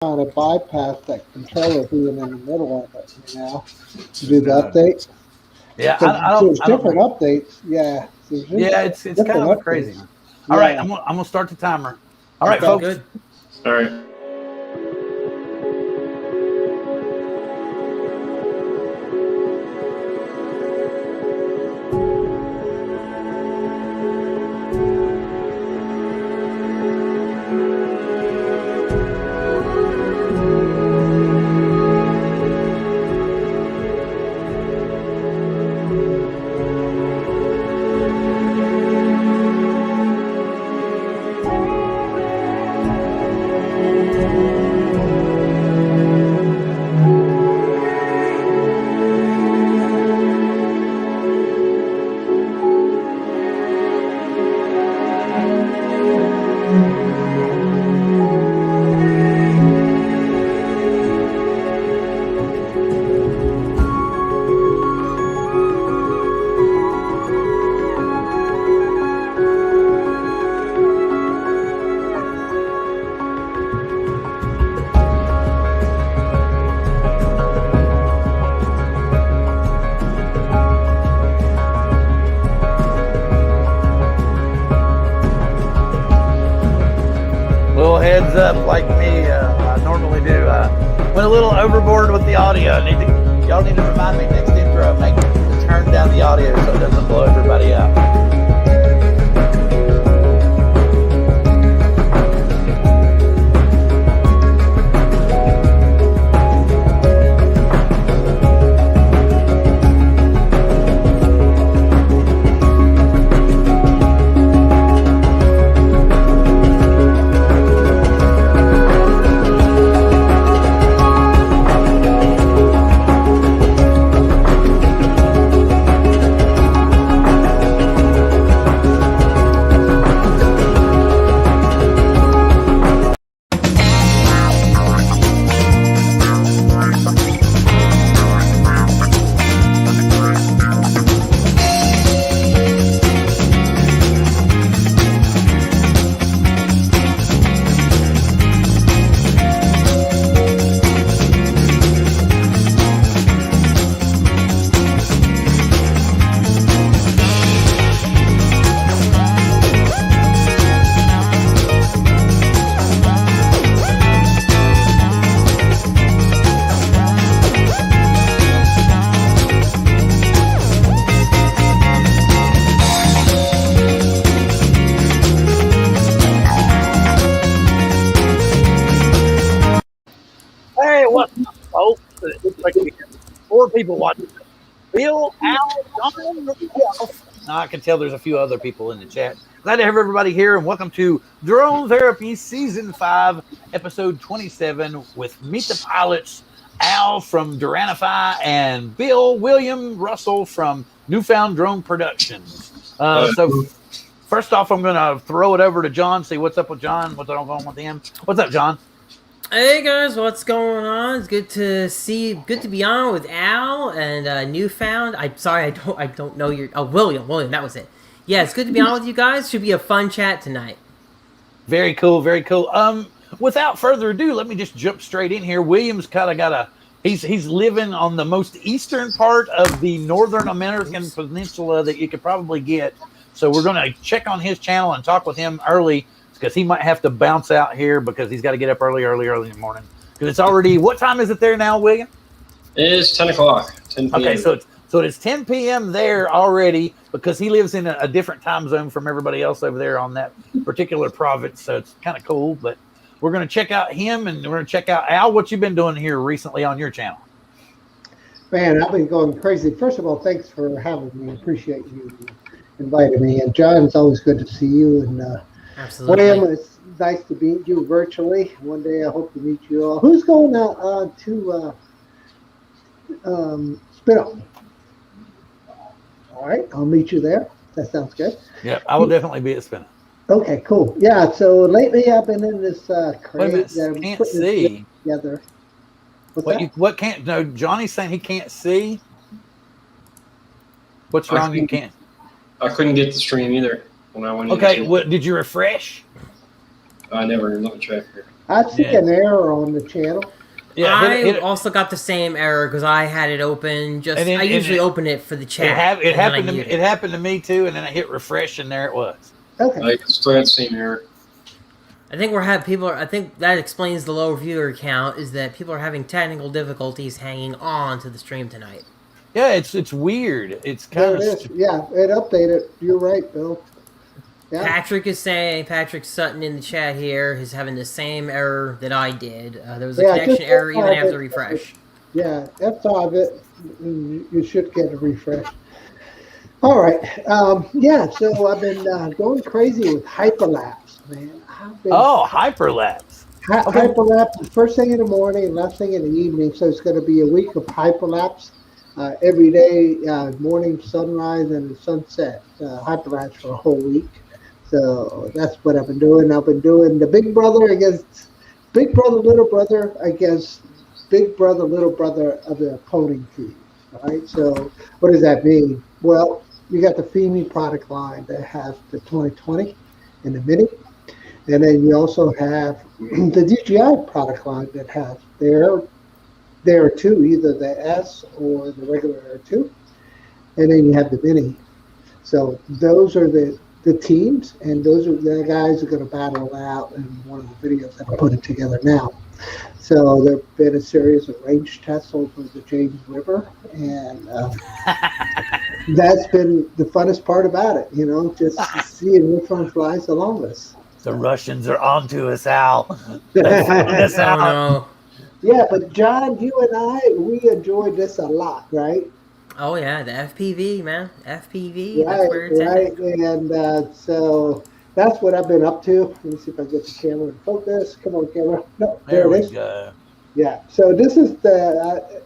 trying to bypass that controller being in the middle of it, to do the update. Yeah, There's different updates. Yeah. Yeah, it's kind of a crazy one. All right, I'm gonna start the timer. All right, folks. Good. All right. Heads up, like me, I normally do. Went a little overboard with the audio. Y'all need to remind me next intro, turn down the audio so it doesn't blow everybody out. People watching. Bill, Al, John, I can tell there's a few other people in the chat. Glad to have everybody here, and welcome to Drone Therapy Season 5, Episode 27, with Meet the Pilots, Al from Duranafy, and Bill William Russell from Newfound Drone Productions. So first off, I'm going to throw it over to John, see what's up with John, what's going on with him. What's up, John? Hey guys, what's going on? It's good to be on with Al and Newfound. I'm sorry, I don't know your William, that was it. Yeah, it's good to be on with you guys. Should be a fun chat tonight. Very cool, very cool. Without further ado, let me just jump straight in here. William's kind of got he's living on the most eastern part of the Northern American peninsula that you could probably get. So we're going to check on his channel and talk with him early, because he might have to bounce out here because he's got to get up early in the morning. Because it's already, what time is it there now, William? It's 10 o'clock. 10 p.m. Okay, so it's 10 p.m. there already, because he lives in a different time zone from everybody else over there on that particular province. So it's kind of cool. But we're going to check out him, and we're going to check out Al. What you've been doing here recently on your channel? Man, I've been going crazy. First of all, thanks for having me. Appreciate you inviting me. And John, it's always good to see you. And absolutely. William, it's nice to meet you virtually. One day I hope to meet you all. Who's going out to Spittle? All right, I'll meet you there. That sounds good. Yeah, I will definitely be at Spittle. Okay, cool. Yeah, so lately I've been in this crate that I'm can't putting see together. What can't? No, Johnny's saying he can't see. What's wrong? You can't. I couldn't get the stream either when I went. Okay, what did you refresh? I never looked tracker. I see an error on the channel. Yeah, I also got the same error because I had it open. I usually open it for the chat. It happened to me. It happened to me too, and then I hit refresh, and there it was. Okay. I still had the same error. I think I think that explains the low viewer count. Is that people are having technical difficulties hanging on to the stream tonight? Yeah, it's weird. It's kind of yeah. It updated. You're right, Bill. Yeah. Patrick Sutton in the chat here is having the same error that I did. There was a connection error even after the refresh. Yeah, F5 it, you should get a refresh. All right. Yeah, so I've been going crazy with hyperlapse, man. Hyperlapse. Hyperlapse is first thing in the morning and last thing in the evening. So it's going to be a week of hyperlapse every day, morning, sunrise, and sunset. Hyperlapse for a whole week. So that's what I've been doing. I've been doing the big brother against big brother, little brother against big brother, little brother of the opposing team. All right. So what does that mean? Well, you got the Funin product line that has the 2020 and the Mini. And then you also have the DJI product line that has their Air 2, either the S or the regular Air 2. And then you have the Mini. So those are the teams, and those are the guys who are going to battle out in one of the videos that I'm putting together now. So there have been a series of range tests over the James River, and that's been the funnest part about it, just seeing which one flies the longest. The Russians are onto us, Al. No. Yeah, but John, you and we enjoyed this a lot, right? Oh yeah, the FPV, man. FPV, right, that's where it's at. And so that's what I've been up to. Let me see if I get the camera in focus. Come on, camera. No, there it we is. go. Yeah. So this is the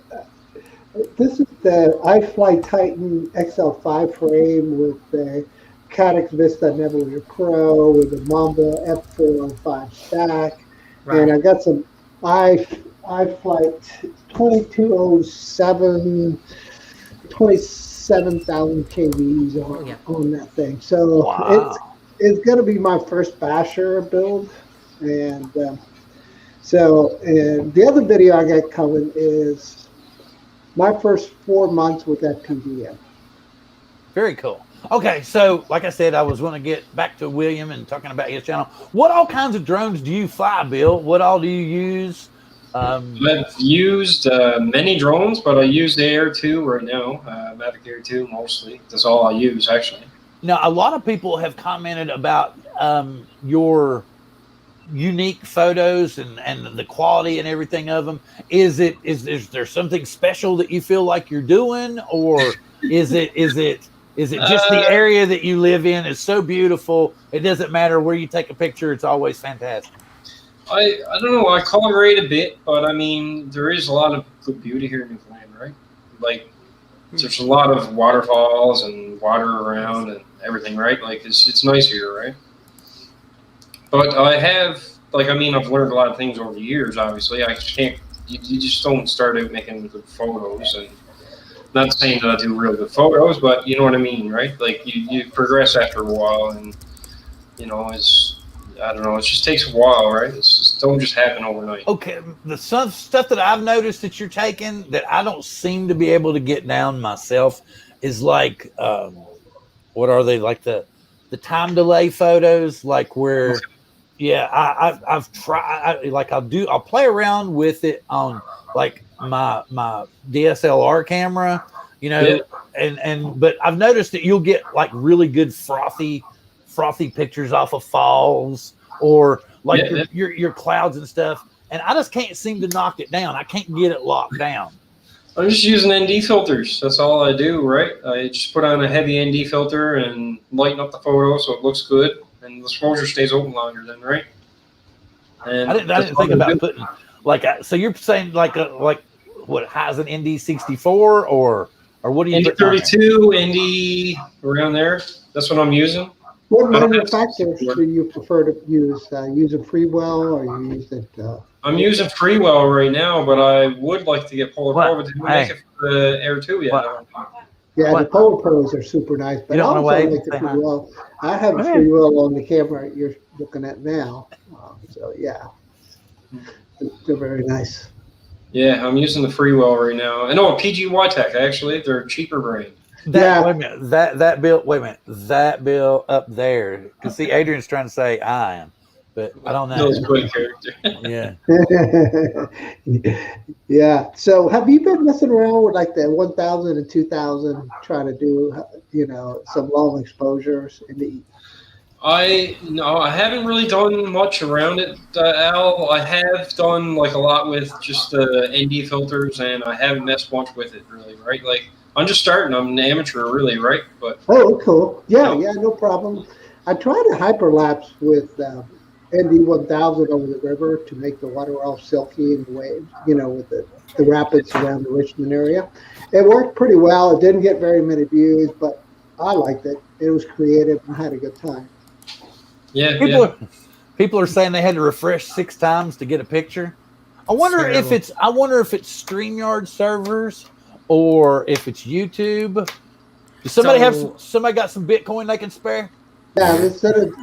iFly Titan XL5 frame with the Caddx Vista Navigator Pro with the Mamba F405 stack, and I got some iFlight 2207. 27,000 kVs on that thing. So it's going to be my first basher build. And and the other video I got coming is my first 4 months with that PDM. Very cool. Okay, so like I said, I was going to get back to William and talking about his channel. What all kinds of drones do you fly, Bill? What all do you use? I've used many drones, but I use the Air 2 right now, Mavic Air 2 mostly. That's all I use, actually. Now, a lot of people have commented about your unique photos and the quality and everything of them. Is there something special that you feel like you're doing, or is it just the area that you live in is so beautiful, it doesn't matter where you take a picture, it's always fantastic? I don't know. I color-grade a bit, but I mean, there is a lot of good beauty here in Newfound, right? Like, there's a lot of waterfalls and water around and everything, right? Like, it's nice here, right? But I have, I've learned a lot of things over the years, obviously. I can't, you just don't start out making good photos. And not saying that I do real good photos, but you know what I mean, right? Like, you progress after a while, and, I don't know. It just takes a while, right? It's just don't just happen overnight. Okay, the stuff that I've noticed that you're taking that I don't seem to be able to get down myself is like, what are they, like the time delay photos, like where, yeah, I've tried, I'll play around with it on like my DSLR camera, but I've noticed that you'll get like really good frothy pictures off of falls or like your clouds and stuff, and I just can't seem to knock it down. I can't get it locked down. I'm just using ND filters. That's all I do, right? I just put on a heavy ND filter and lighten up the photo so it looks good, and the exposure stays open longer then, right? And I didn't think about putting so you're saying like what has an ND64 or what do you ND32, ND around there? That's what I'm using. What manufacturers do you prefer to use? Using Freewell, or you use it? I'm using Freewell right now, but I would like to get Polar Pro, but didn't make it for the Air 2 yet. Yeah, the Polar Pros are super nice, but I also like the Freewell. I have a Freewell on the camera you're looking at now, so yeah. They're very nice. Yeah, I'm using the Freewell right now. And PGY Tech, actually. They're a cheaper brand. Wait a minute. That bill. Wait a minute. That bill up there. Because see, Adrian's trying to say I am, but I don't know. Bill's quite a character. Yeah. Yeah. So have you been messing around with like the 1000 and 2000, trying to do, some long exposures in the I haven't really done much around it, Al. I have done like a lot with just the ND filters, and I haven't messed much with it really, right? Like I'm just starting. I'm an amateur, really, right? But Oh, cool. Yeah, no problem. I tried a hyperlapse with ND1000 over the river to make the water all silky and the waves, with the rapids around the Richmond area. It worked pretty well. It didn't get very many views, but I liked it. It was creative and I had a good time. Yeah, people are saying they had to refresh 6 times to get a picture. I wonder if it's StreamYard servers or if it's YouTube. Does somebody got some Bitcoin they can spare? Yeah, let's send it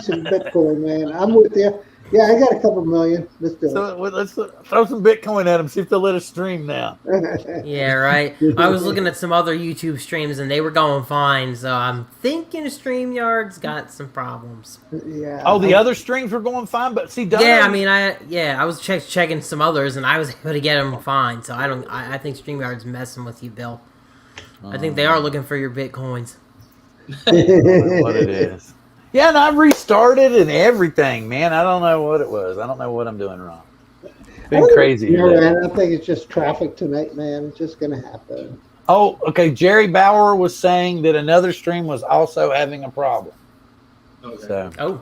some Bitcoin, man. I'm with you. Yeah, I got a couple million. Let's do it. So let's throw some Bitcoin at them, see if they'll let us stream now. Yeah, right. I was looking at some other YouTube streams and they were going fine, so I'm thinking StreamYard's got some problems. Yeah. Oh, the other streams were going fine, but see, I was checking some others and I was able to get them fine. So I think StreamYard's messing with you, Bill. I think they are looking for your Bitcoins. What it is. Yeah, and I restarted and everything, man. I don't know what it was. I don't know what I'm doing wrong. It's been crazy. Man, I think it's just traffic tonight, man. It's just going to happen. Oh, okay. Jerry Bauer was saying that another stream was also having a problem. Okay. So,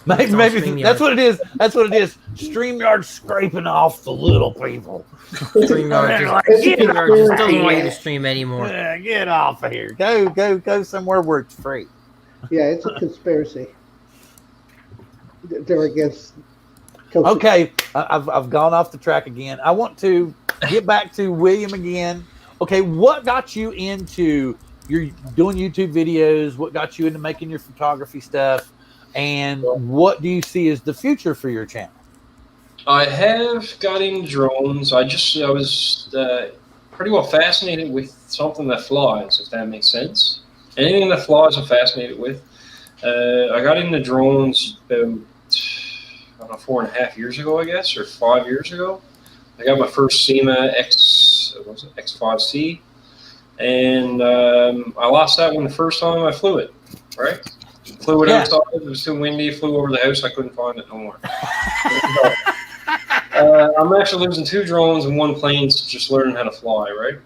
maybe that's what it is. That's what it is. StreamYard scraping off the little people. StreamYard just doesn't want you to stream anymore. Yeah, get off of here. Go somewhere where it's free. Yeah, it's a conspiracy. They're against. Okay, I've gone off the track again. I want to get back to William again. Okay, what got you into you're doing YouTube videos? What got you into making your photography stuff? And what do you see as the future for your channel? I have got into drones. I was pretty well fascinated with something that flies, if that makes sense. Anything that flies, I'm fascinated with. I got into drones about, 4.5 years ago, I guess, or 5 years ago. I got my first SEMA X5C, and I lost that one the first time I flew it, right? Flew it outside, it was too windy, flew over the house, I couldn't find it no more. I'm actually losing 2 drones and 1 plane just learning how to fly, right?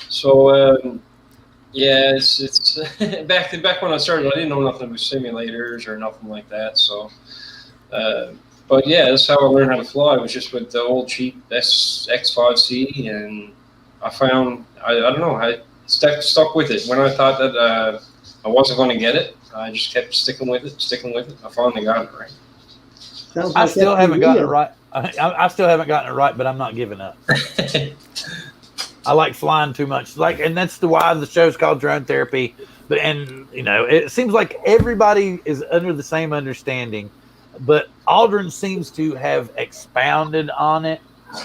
So, yeah, it's back when I started, I didn't know nothing about simulators or nothing like that. So, but yeah, that's how I learned how to fly. It was just with the old cheap X5C, and I found I don't know, I stuck with it. When I thought that I wasn't going to get it, I just kept sticking with it. I finally got it right. I still haven't gotten it right. I still haven't gotten it right, but I'm not giving up. I like flying too much. And that's why the show's called Drone Therapy. But it seems like everybody is under the same understanding, but Aldrin seems to have expounded on it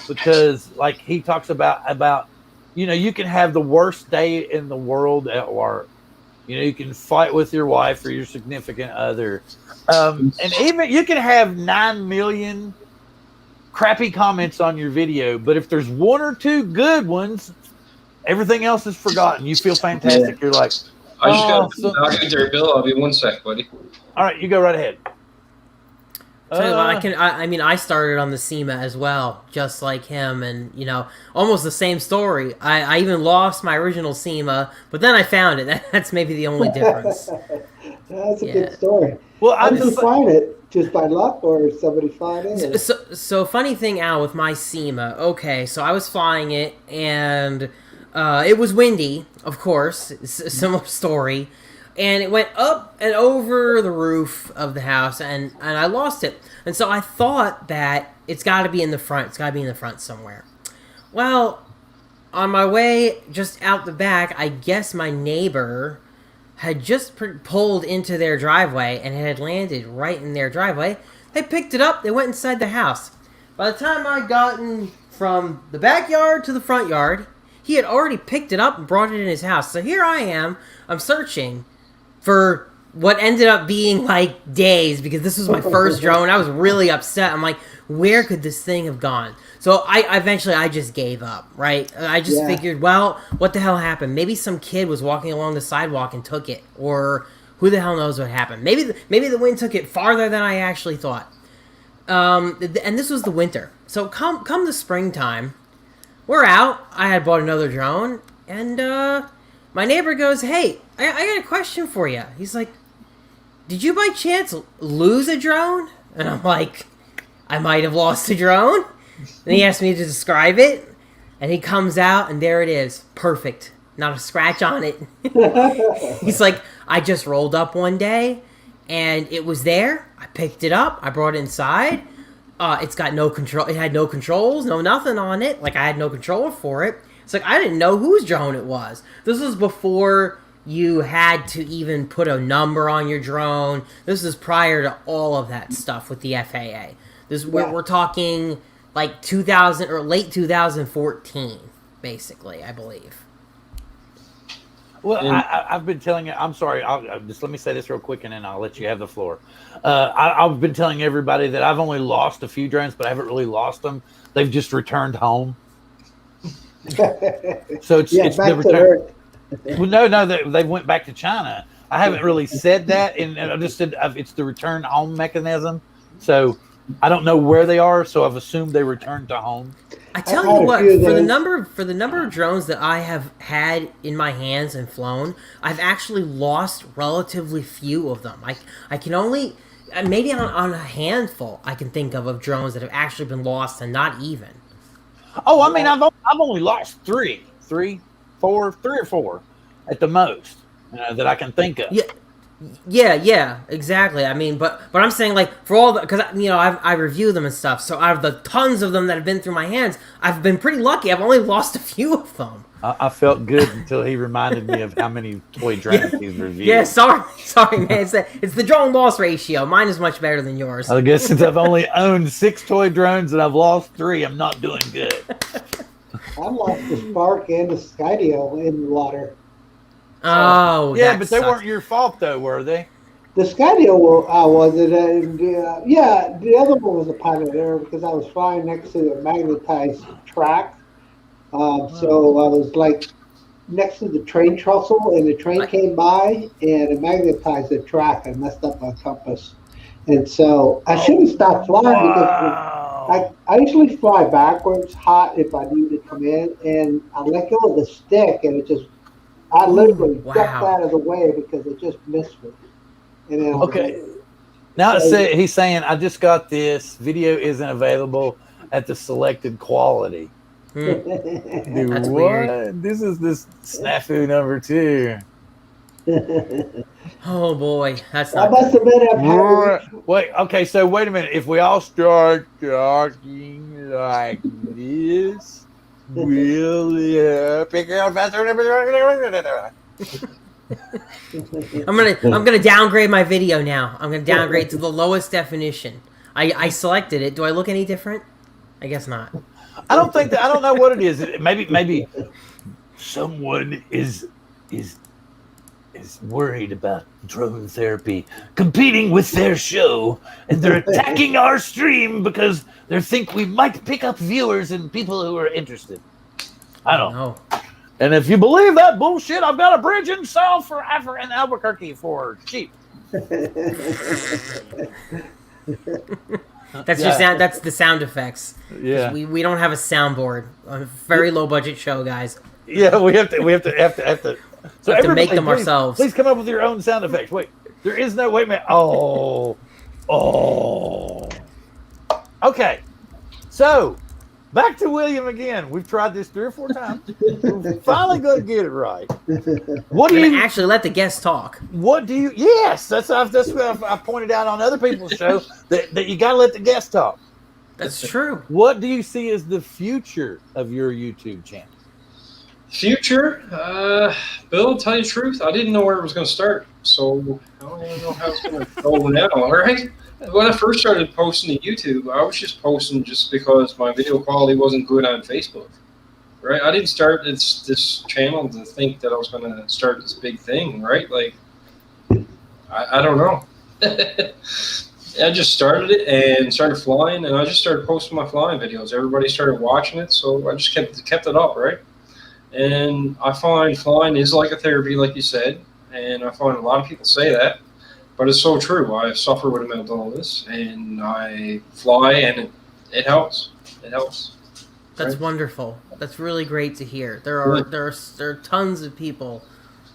because, like, he talks about you can have the worst day in the world at work. You can fight with your wife or your significant other, and even you can have 9 million crappy comments on your video, but if there's 1 or 2 good ones, everything else is forgotten. You feel fantastic. You're like, I'll get there, Bill. I'll be 1 sec, buddy. All right, you go right ahead. I started on the SEMA as well, just like him, and almost the same story. I even lost my original SEMA, but then I found it. That's maybe the only difference. That's a good story. Well, how did you find it? Just by luck, or somebody find it? So funny thing, Al, with my SEMA. Okay, so I was flying it, and it was windy, of course. Similar story. And it went up and over the roof of the house, and I lost it. And so I thought that it's got to be in the front. It's got to be in the front somewhere. Well, on my way just out the back, I guess my neighbor had just pulled into their driveway and it had landed right in their driveway. They picked it up. They went inside the house. By the time I'd gotten from the backyard to the front yard, he had already picked it up and brought it in his house. So here I am. I'm searching for what ended up being like days, because this was my first drone. I was really upset. I'm like, where could this thing have gone? So I eventually just gave up, right? I just figured, well, what the hell happened? Maybe some kid was walking along the sidewalk and took it, or who the hell knows what happened? Maybe the wind took it farther than I actually thought. And this was the winter. So come the springtime, we're out. I had bought another drone, and my neighbor goes, "Hey, I got a question for you." He's like, "Did you by chance lose a drone?" And I'm like, "I might have lost a drone." And he asked me to describe it, and he comes out, and there it is. Perfect. Not a scratch on it. He's like, "I just rolled up one day, and it was there. I picked it up. I brought it inside. It's got no control. It had no controls, no nothing on it. Like, I had no control for it. It's like, I didn't know whose drone it was. This was before you had to even put a number on your drone. This is prior to all of that stuff with the FAA. We're talking like 2000 or late 2014, basically, I believe. Well, I've been telling you. I'm sorry. Just let me say this real quick, and then I'll let you have the floor. I've been telling everybody that I've only lost a few drones, but I haven't really lost them. They've just returned home. So it's back the to return. Earth. Well, no, they went back to China. I haven't really said that, and I just said it's the return home mechanism. So I don't know where they are, so I've assumed they returned to home. I tell you what, for the number of drones that I have had in my hands and flown, I've actually lost relatively few of them. I can only maybe on a handful I can think of drones that have actually been lost, and not even. Oh, I mean, I've only lost three or four at the most, that I can think of. Yeah, exactly. I mean, but I'm saying, like, for all the, because I review them and stuff. So out of the tons of them that have been through my hands, I've been pretty lucky. I've only lost a few of them. I felt good until he reminded me of how many toy drones he's reviewed. Yeah, sorry, man. It's the drone loss ratio. Mine is much better than yours. I guess since I've only owned 6 toy drones and I've lost 3, I'm not doing good. I lost the Spark and the Skydio in the water. Oh, yeah, but they weren't your fault, though, were they? The Skydio wasn't. The other one was a pilot error because I was flying next to a magnetized track. So I was like next to the train trestle, and the train came by and it magnetized the track and messed up my compass. And so I should have stopped flying because I usually fly backwards hot if I need to come in, and I let go of the stick, and I literally ducked out of the way because it just missed me. And then okay. Now he's saying, I just got this. Video isn't available at the selected quality. Dude, That's weird. This is snafu number 2. Oh boy, that's I not. must have been at Wait, okay, so wait a minute. If we all start talking like this, we'll pick it up faster. I'm gonna downgrade my video now. I'm gonna downgrade to the lowest definition. I selected it. Do I look any different? I guess not. I don't think that. I don't know what it is. Maybe someone is worried about drone therapy competing with their show, and they're attacking our stream because they think we might pick up viewers and people who are interested. I don't know. And if you believe that bullshit, I've got a bridge in South for in Albuquerque for cheap. That's your sound. That's the sound effects. Yeah, we don't have a soundboard. A very low budget show, guys. Yeah, we have to. So we have to make them ourselves. Please come up with your own sound effects. Wait, there is no. Wait a minute. Oh. Okay, so back to William again. We've tried this 3 or 4 times. We're finally going to get it right. What do you actually let the guests talk? What do you? Yes, that's what I pointed out on other people's show that you got to let the guests talk. That's true. What do you see as the future of your YouTube channel? Future, Bill, tell you the truth, I didn't know where it was going to start, so I don't even know how it's going to go now. All right. when I first started posting to YouTube, I was just posting just because my video quality wasn't good on Facebook. Right? I didn't start this channel to think that I was going to start this big thing, right? Like, I don't know. I just started it and started flying, and I just started posting my flying videos. Everybody started watching it, so I just kept it up, right? And I find flying is like a therapy, like you said, and I find a lot of people say that, but it's so true. I suffer with a mental illness, and I fly, and it helps. It helps. That's Right. wonderful. That's really great to hear. There are tons of people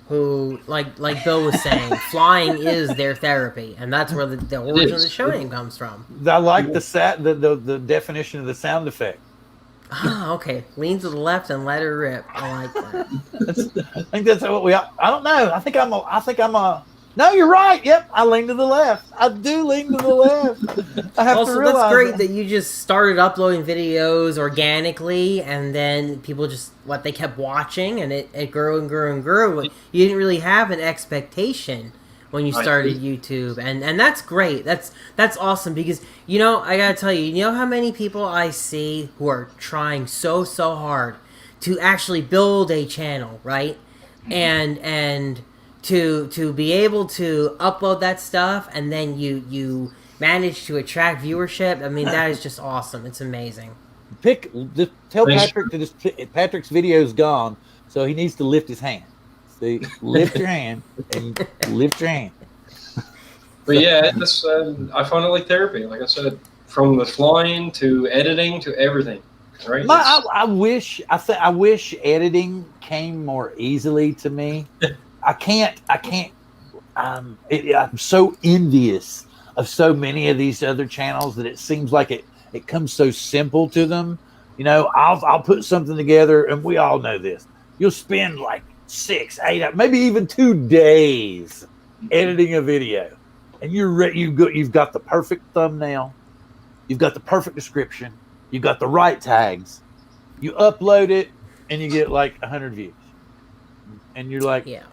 who, like Bill was saying, flying is their therapy, and that's where the origin of the show name comes from. I like the definition of the sound effect. Ah, okay. Lean to the left and let her rip. I like that. I think that's what we. I don't know. I think I'm a. No, you're right. Yep, I lean to the left. I do lean to the left. I have to Also, realize that's great that you just started uploading videos organically, and then people just they kept watching, and it grew and grew and grew. You didn't really have an expectation when you started YouTube, and that's great. That's awesome because I gotta tell you, you know how many people I see who are trying so hard to actually build a channel, right? And to be able to upload that stuff, and then you manage to attract viewership. I mean, that is just awesome. It's amazing. Tell Patrick that Patrick's video's gone, so he needs to lift his hand. See, lift your hand and lift your hand. But yeah, I find it like therapy. Like I said, from the flying to editing to everything. Right? I wish editing came more easily to me. I can't. I'm so envious of so many of these other channels that it seems like it comes so simple to them. I'll put something together, and we all know this. You'll spend like 6, 8, maybe even 2 days editing a video, and you've got the perfect thumbnail, you've got the perfect description, you've got the right tags. You upload it, and you get like 100 views, and you're like, yeah.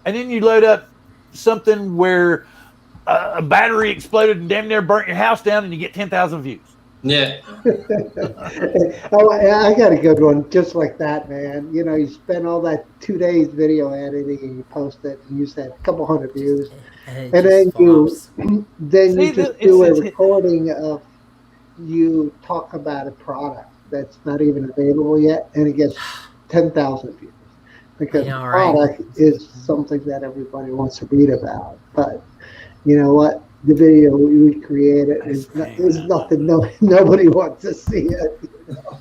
And then you load up something where a battery exploded and damn near burnt your house down, and you get 10,000 views. Yeah. I got a good one just like that, man. You spend all that 2 days video editing, and you post it, and you said a couple hundred views, and then you just do a recording of you talk about a product that's not even available yet, and it gets 10,000 views. Because product is something that everybody wants to read about. But you know what? The video we created is nothing. Nobody wants to see it.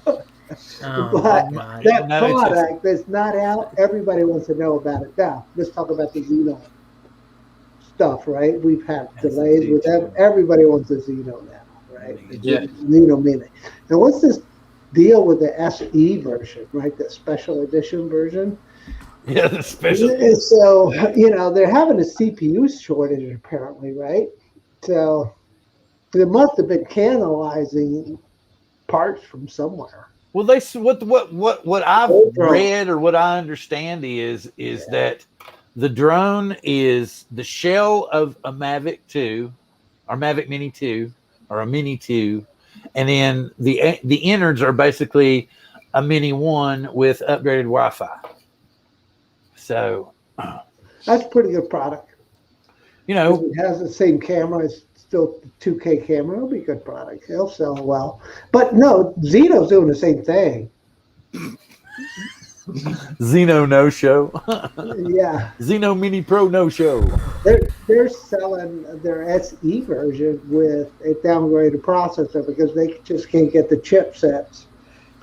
But that product that's not out, everybody wants to know about it. Now, let's talk about the Zeno stuff, right? We've had delays with them. Everybody wants a Zeno now, right? Yeah. Zeno Mini. Now, what's this deal with the SE version, right? The special edition version? Yeah, the special. So, they're having a CPU shortage apparently, right? So they must have been cannibalizing parts from somewhere. Well, what I've read or what I understand is that the drone is the shell of a Mavic 2 or Mavic Mini 2 or a Mini 2, and then the innards are basically a Mini 1 with upgraded Wi-Fi. So that's a pretty good product. It has the same camera. It's still the 2K camera. It'll be a good product. It'll sell well. But no, Zeno's doing the same thing. Zeno no show. Yeah. Zeno Mini Pro no show. They're selling their SE version with a downgraded processor because they just can't get the chipsets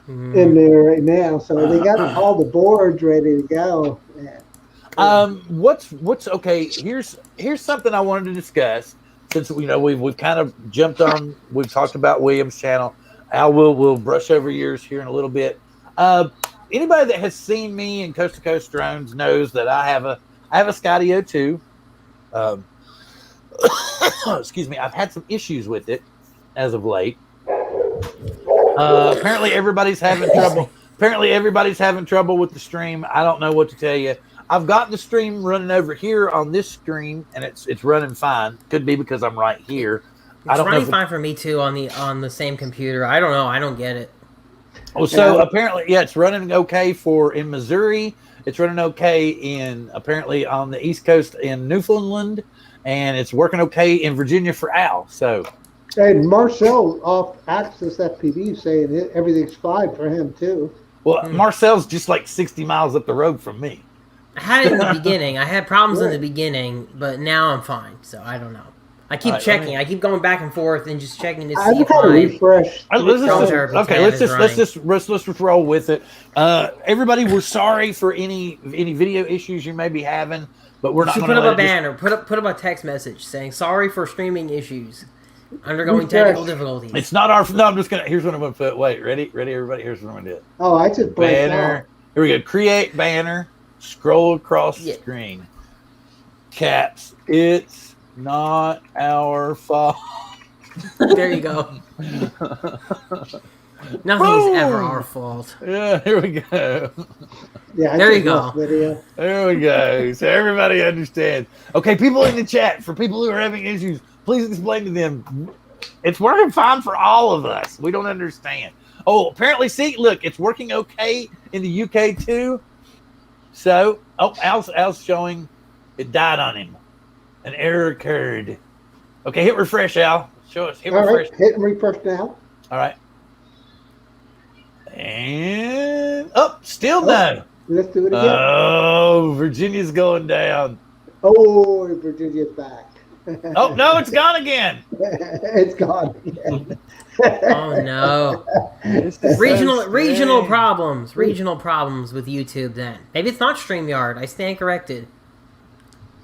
in there right now. So they got all the boards ready to go. What's okay? Here's something I wanted to discuss since we've kind of jumped on. We've talked about William's channel. Al will brush over yours here in a little bit. Anybody that has seen me in Coast to Coast Drones knows that I have a Scotty 02. Excuse me. I've had some issues with it as of late. Apparently everybody's having trouble. Apparently everybody's having trouble with the stream. I don't know what to tell you. I've got the stream running over here on this screen, and it's running fine. Could be because I'm right here. It's running fine for me too on the same computer. I don't know. I don't get it. Oh, so apparently, yeah, it's running okay in Missouri. It's running okay apparently on the East Coast in Newfoundland, and it's working okay in Virginia for Al. So, and Marcel off Access FPV saying everything's fine for him too. Well, Marcel's just like 60 miles up the road from me. I had it in the beginning. I had problems in the beginning, but now I'm fine. So I don't know. I keep checking. I keep going back and forth and just checking to see if I refresh. Let's just roll with it. Everybody, we're sorry for any video issues you may be having, but we're not going to put up a banner. Put up a text message saying sorry for streaming issues, undergoing technical difficulties. It's not our. No, I'm just gonna. Here's what I'm gonna put. Wait, ready, everybody. Here's what I'm gonna do. Oh, I just banner. Here we go. Create banner. Scroll across the screen. Caps. It's not our fault. There you go. Nothing's ever our fault. Yeah, here we go. Yeah, there you go. There we go. So everybody understands. Okay, people in the chat, for people who are having issues, please explain to them. It's working fine for all of us. We don't understand. Oh, apparently, see, look, it's working okay in the UK too. So, Al's showing it died on him. An error occurred. Okay, hit refresh, Al. Show us. Hit refresh. Right, hit refresh now. All right. And still no. Let's do it again. Oh, Virginia's going down. Oh, Virginia's back. Oh no, it's gone again. It's gone again. Oh no. Regional problems with YouTube then. Maybe it's not StreamYard. I stand corrected.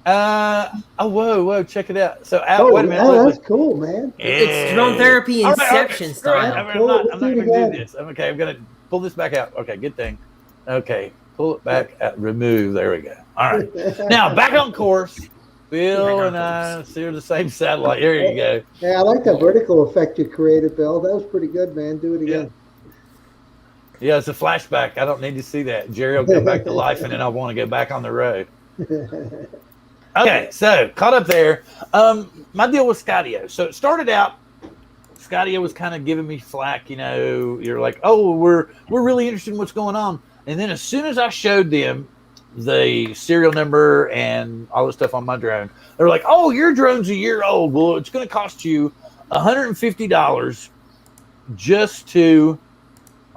Whoa, check it out. So wait a minute. That's cool, man. It's drone therapy Inception style. I'm not gonna do this. I'm gonna pull this back out. Okay, good thing. Okay, pull it back out. Remove. There we go. All right. Now back on course. Bill and I share the same satellite. There you go. Yeah, I like that vertical effect you created, Bill. That was pretty good, man. Do it again. Yeah, it's a flashback. I don't need to see that. Jerry will come back to life, and then I want to go back on the road. Okay, so caught up there. My deal with Skydio. So it started out, Skydio was kind of giving me flack. You know, you're like, oh, we're really interested in what's going on. And then as soon as I showed them the serial number and all the stuff on my drone, they're like, oh, your drone's a year old. Well, it's going to cost you $150 just to.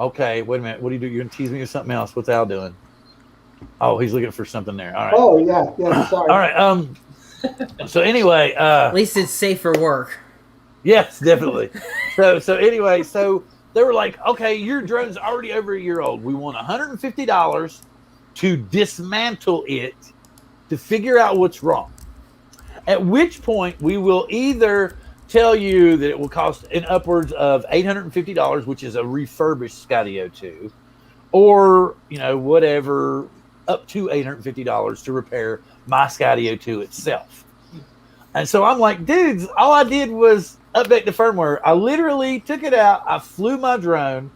Okay, wait a minute. What do you do? You're going to tease me with something else. What's Al doing? Oh, he's looking for something there. All right. Oh, yeah, sorry. All right. So anyway, at least it's safe for work. Yes, definitely. so anyway, so they were like, okay, your drone's already over a year old. We want $150 to dismantle it to figure out what's wrong. At which point we will either tell you that it will cost in upwards of $850, which is a refurbished Skydio 2, or, you know, whatever, up to $850 to repair my Skydio 2 itself. And so I'm like, dudes, all I did was update the firmware. I literally took it out. I flew my drone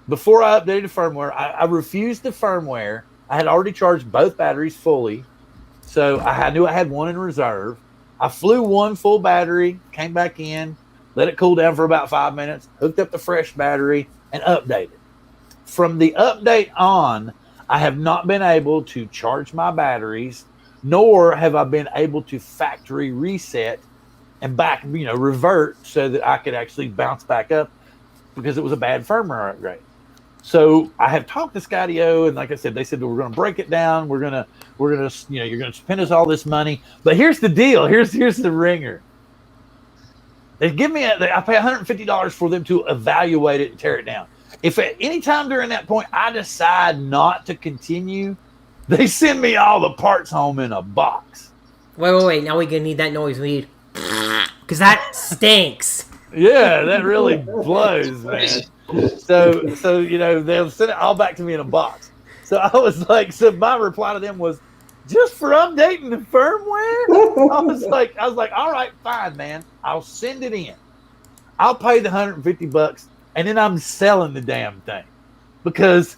before I updated the firmware. I refused the firmware. I had already charged both batteries fully. So I knew I had one in reserve. I flew one full battery, came back in, let it cool down for about 5 minutes, hooked up the fresh battery, and updated. From the update on, I have not been able to charge my batteries, nor have I been able to factory reset and back, revert so that I could actually bounce back up because it was a bad firmware upgrade. So I have talked to Skydio, and like I said, they said we're going to break it down. We're gonna, you're going to spend us all this money. But here's the deal. Here's the ringer. They give me I pay $150 for them to evaluate it and tear it down. If at any time during that point I decide not to continue, they send me all the parts home in a box. Wait. Now we're going to need that noise. We need, because that stinks. Yeah, that really blows, man. So they'll send it all back to me in a box. So I was like, so my reply to them was, just for updating the firmware? I was like, all right, fine, man. I'll send it in. I'll pay the $150, and then I'm selling the damn thing because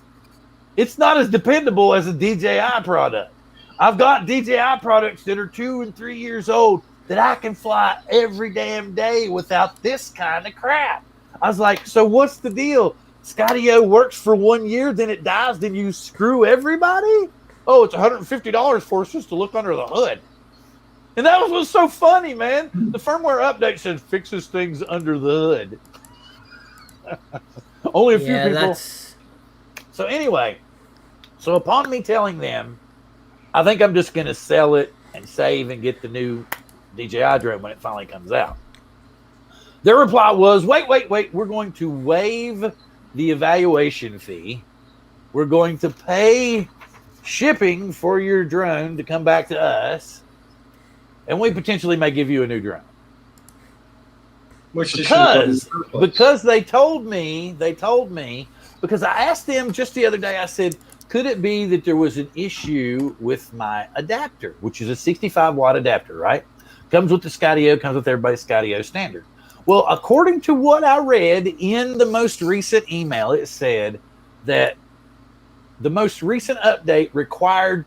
it's not as dependable as a DJI product. I've got DJI products that are 2 and 3 years old that I can fly every damn day without this kind of crap. I was like, so what's the deal? Skydio works for 1 year, then it dies, then you screw everybody? Oh, it's $150 for us just to look under the hood. And that was what's so funny, man. The firmware update said fixes things under the hood. Only a few people. So anyway, so upon me telling them, I think I'm just going to sell it and save and get the new DJI drone when it finally comes out. Their reply was, wait. We're going to waive the evaluation fee. We're going to pay shipping for your drone to come back to us. And we potentially may give you a new drone. Because they told me, because I asked them just the other day, I said, could it be that there was an issue with my adapter, which is a 65 watt adapter, right? Comes with the Skydio, comes with everybody's Skydio standard. Well, according to what I read in the most recent email, it said that the most recent update required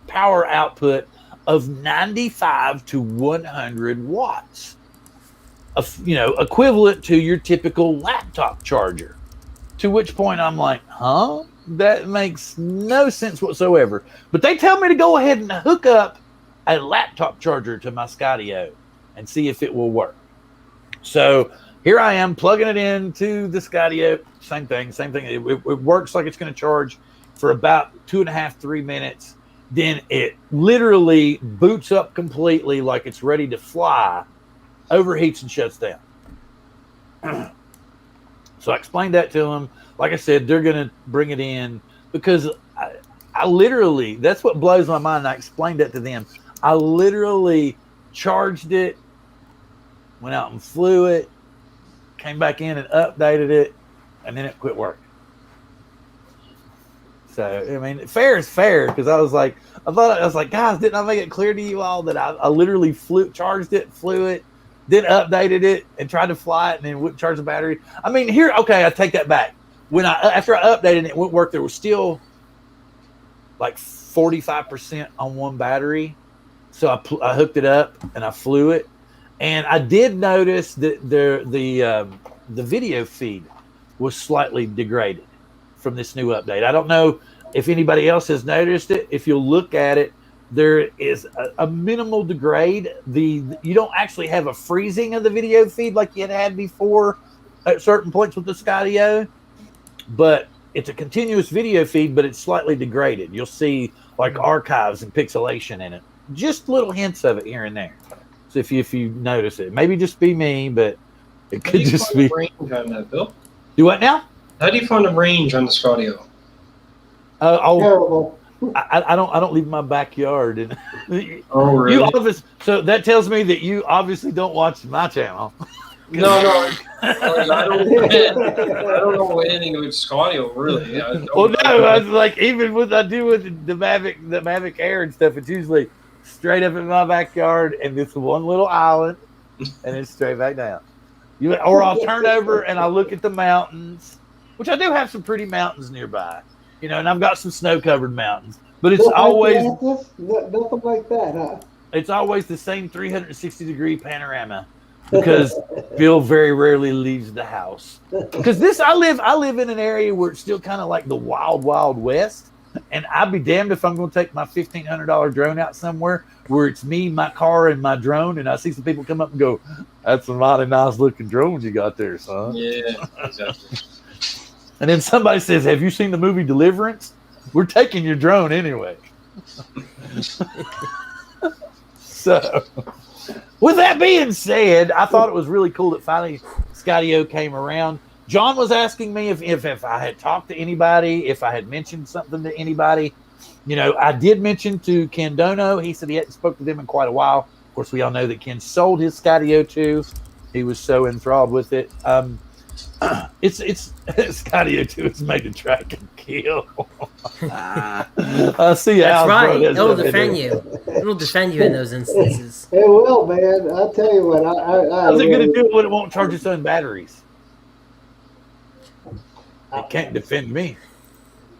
power output of 95 to 100 watts, equivalent to your typical laptop charger. To which point I'm like, huh? That makes no sense whatsoever. But they tell me to go ahead and hook up a laptop charger to my Skydio and see if it will work. So here I am plugging it into the Skydio. Same thing. It works like it's going to charge for about 2.5, 3 minutes. Then it literally boots up completely like it's ready to fly, overheats and shuts down. So I explained that to them. Like I said, they're going to bring it in because I literally, that's what blows my mind. I explained that to them. I literally charged it, went out and flew it, came back in and updated it, and then it quit working. So, I mean, fair is fair because I was like, guys, didn't I make it clear to you all that I literally charged it, flew it, then updated it and tried to fly it and then wouldn't charge the battery? I mean, I take that back. After I updated it wouldn't work, there was still like 45% on one battery. So I hooked it up and I flew it. And I did notice that the video feed was slightly degraded from this new update. I don't know if anybody else has noticed it. If you'll look at it, there is a minimal degrade. You don't actually have a freezing of the video feed like you had before at certain points with the Skydio, but it's a continuous video feed, but it's slightly degraded. You'll see like archives and pixelation in it. Just little hints of it here and there. So if you notice it, maybe just be me, but it could just be. Range on that, Bill? Do what now? How do you find a range on the Skydio? Terrible. I don't leave my backyard, and Oh, really? So that tells me that you obviously don't watch my channel. No. I don't know anything about Skydio, really. Well, no, I was like, even with I do with the Mavic Air and stuff, it's usually straight up in my backyard and this one little island, and it's straight back down. Or I'll turn over and I'll look at the mountains, which I do have some pretty mountains nearby, and I've got some snow-covered mountains. But it's always nothing like that, huh? It's always the same 360-degree panorama because Bill very rarely leaves the house. Because I live in an area where it's still kind of like the wild, wild west. And I'd be damned if I'm going to take my $1,500 drone out somewhere where it's me, my car, and my drone, and I see some people come up and go, "That's a mighty nice-looking drone you got there, son." Yeah, exactly. And then somebody says, "Have you seen the movie Deliverance? We're taking your drone anyway." So, with that being said, I thought it was really cool that finally Skydio came around. John was asking me if I had talked to anybody, if I had mentioned something to anybody. I did mention to Ken Dono. He said he hadn't spoken to them in quite a while. Of course, we all know that Ken sold his Skydio too. He was so enthralled with it. It's Skydio 2 is made to track and kill. I see. That's right. It'll defend you. It'll defend you in those instances. It will, man. I'll tell you what. How's it going to do it when it won't charge its own batteries? It can't defend me.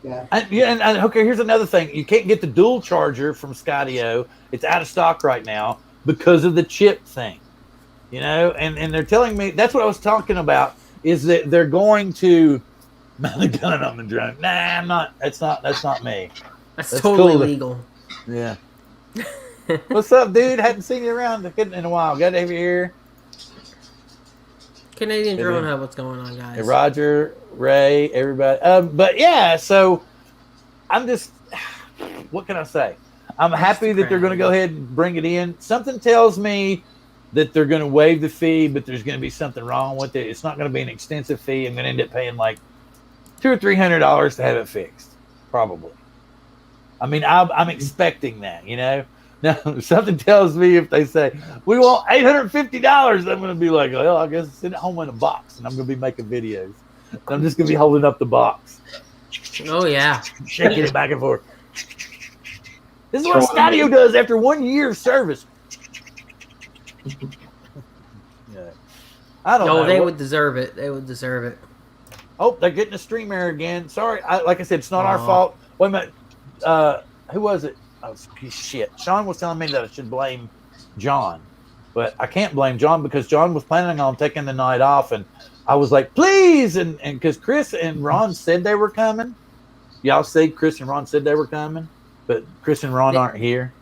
Yeah. And okay, here's another thing. You can't get the dual charger from Skydio. It's out of stock right now because of the chip thing. And they're telling me that's what I was talking about, is that they're going to mount a gun on the drone. Nah, I'm not. That's not me. That's That's totally cool. legal. Yeah. What's up, dude? Hadn't seen you around in a while. Glad to have you here. Canadian Drone Hub, what's going on, guys? Hey, Roger, Ray, everybody. But yeah, so I'm just, what can I say? I'm happy that they're going to go ahead and bring it in. Something tells me that they're going to waive the fee, but there's going to be something wrong with it. It's not going to be an extensive fee. I'm going to end up paying like $200 or $300 to have it fixed, probably. I mean, I'm expecting that, Now, something tells me if they say, we want $850, I'm going to be like, well, I guess send it home in a box, and I'm going to be making videos. And I'm just going to be holding up the box. Oh, yeah. Shaking it back and forth. This is what Skydio does after 1 year of service. Yeah. I don't know. No, they would deserve it. They would deserve it. Oh, they're getting a stream error again. Sorry. Like I said, it's not our fault. Wait a minute. Who was it? Oh, shit. Sean was telling me that I should blame John. But I can't blame John because John was planning on taking the night off. And I was like, please. And because Chris and Ron said they were coming. Y'all say Chris and Ron said they were coming. But Chris and Ron aren't here.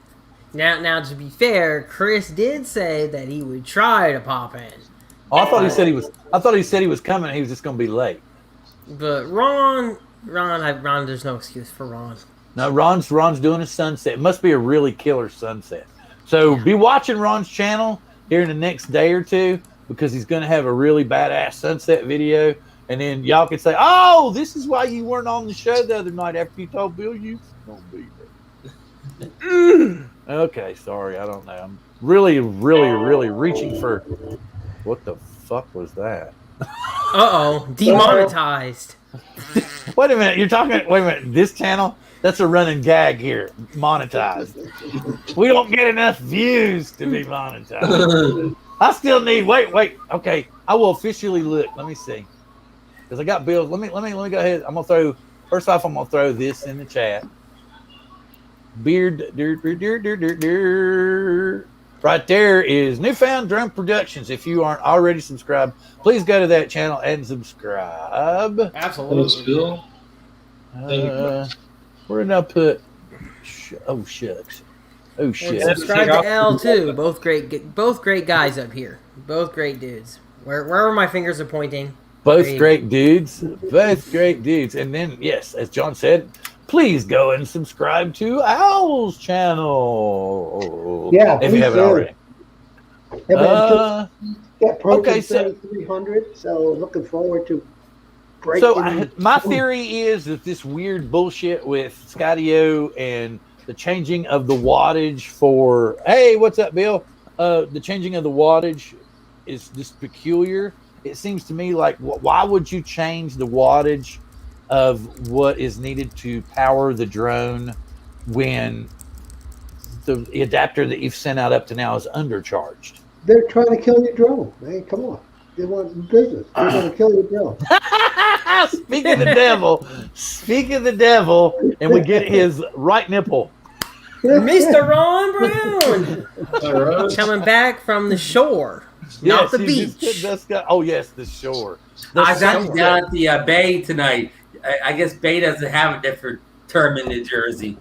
Now, to be fair, Chris did say that he would try to pop in. Oh, I thought he said he was. I thought he said he was coming. He was just going to be late. But Ron, there's no excuse for Ron. No, Ron's doing a sunset. It must be a really killer sunset. So be watching Ron's channel here in the next day or two because he's going to have a really badass sunset video. And then y'all can say, "Oh, this is why you weren't on the show the other night after you told Bill you was going to be there." Okay, sorry, I don't know. I'm really reaching for. What the fuck was that? Demonetized. Wait a minute, you're talking. Wait a minute, this channel. That's a running gag here. Monetized. We don't get enough views to be monetized. I still need. Wait. Okay, I will officially look. Let me see, because I got bills. Let me go ahead. I'm gonna throw. First off, I'm gonna throw this in the chat. Beard. Right there is Newfound Drone Productions. If you aren't already subscribed, please go to that channel and subscribe. Absolutely. Where did I put? Oh shucks. Oh shit. And subscribe to L too. Both great guys up here. Both great dudes. Wherever my fingers are pointing. Both great dudes. Both great dudes. And then yes, as John said, please go and subscribe to Owl's channel. Yeah, if you haven't already. Okay, so 300. So looking forward to. So my theory is that this weird bullshit with Skydio and the changing of the wattage for what's up, Bill? The changing of the wattage is just peculiar. It seems to me like why would you change the wattage of what is needed to power the drone when the adapter that you've sent out up to now is undercharged? They're trying to kill your drone, man. Come on. They want business. They're going to kill your drone. Speak of the devil, and we get his right nipple. Mr. Ron Brown coming back from the shore, not the beach. The shore. I was actually down at the bay tonight. I guess bay doesn't have a different term in New Jersey.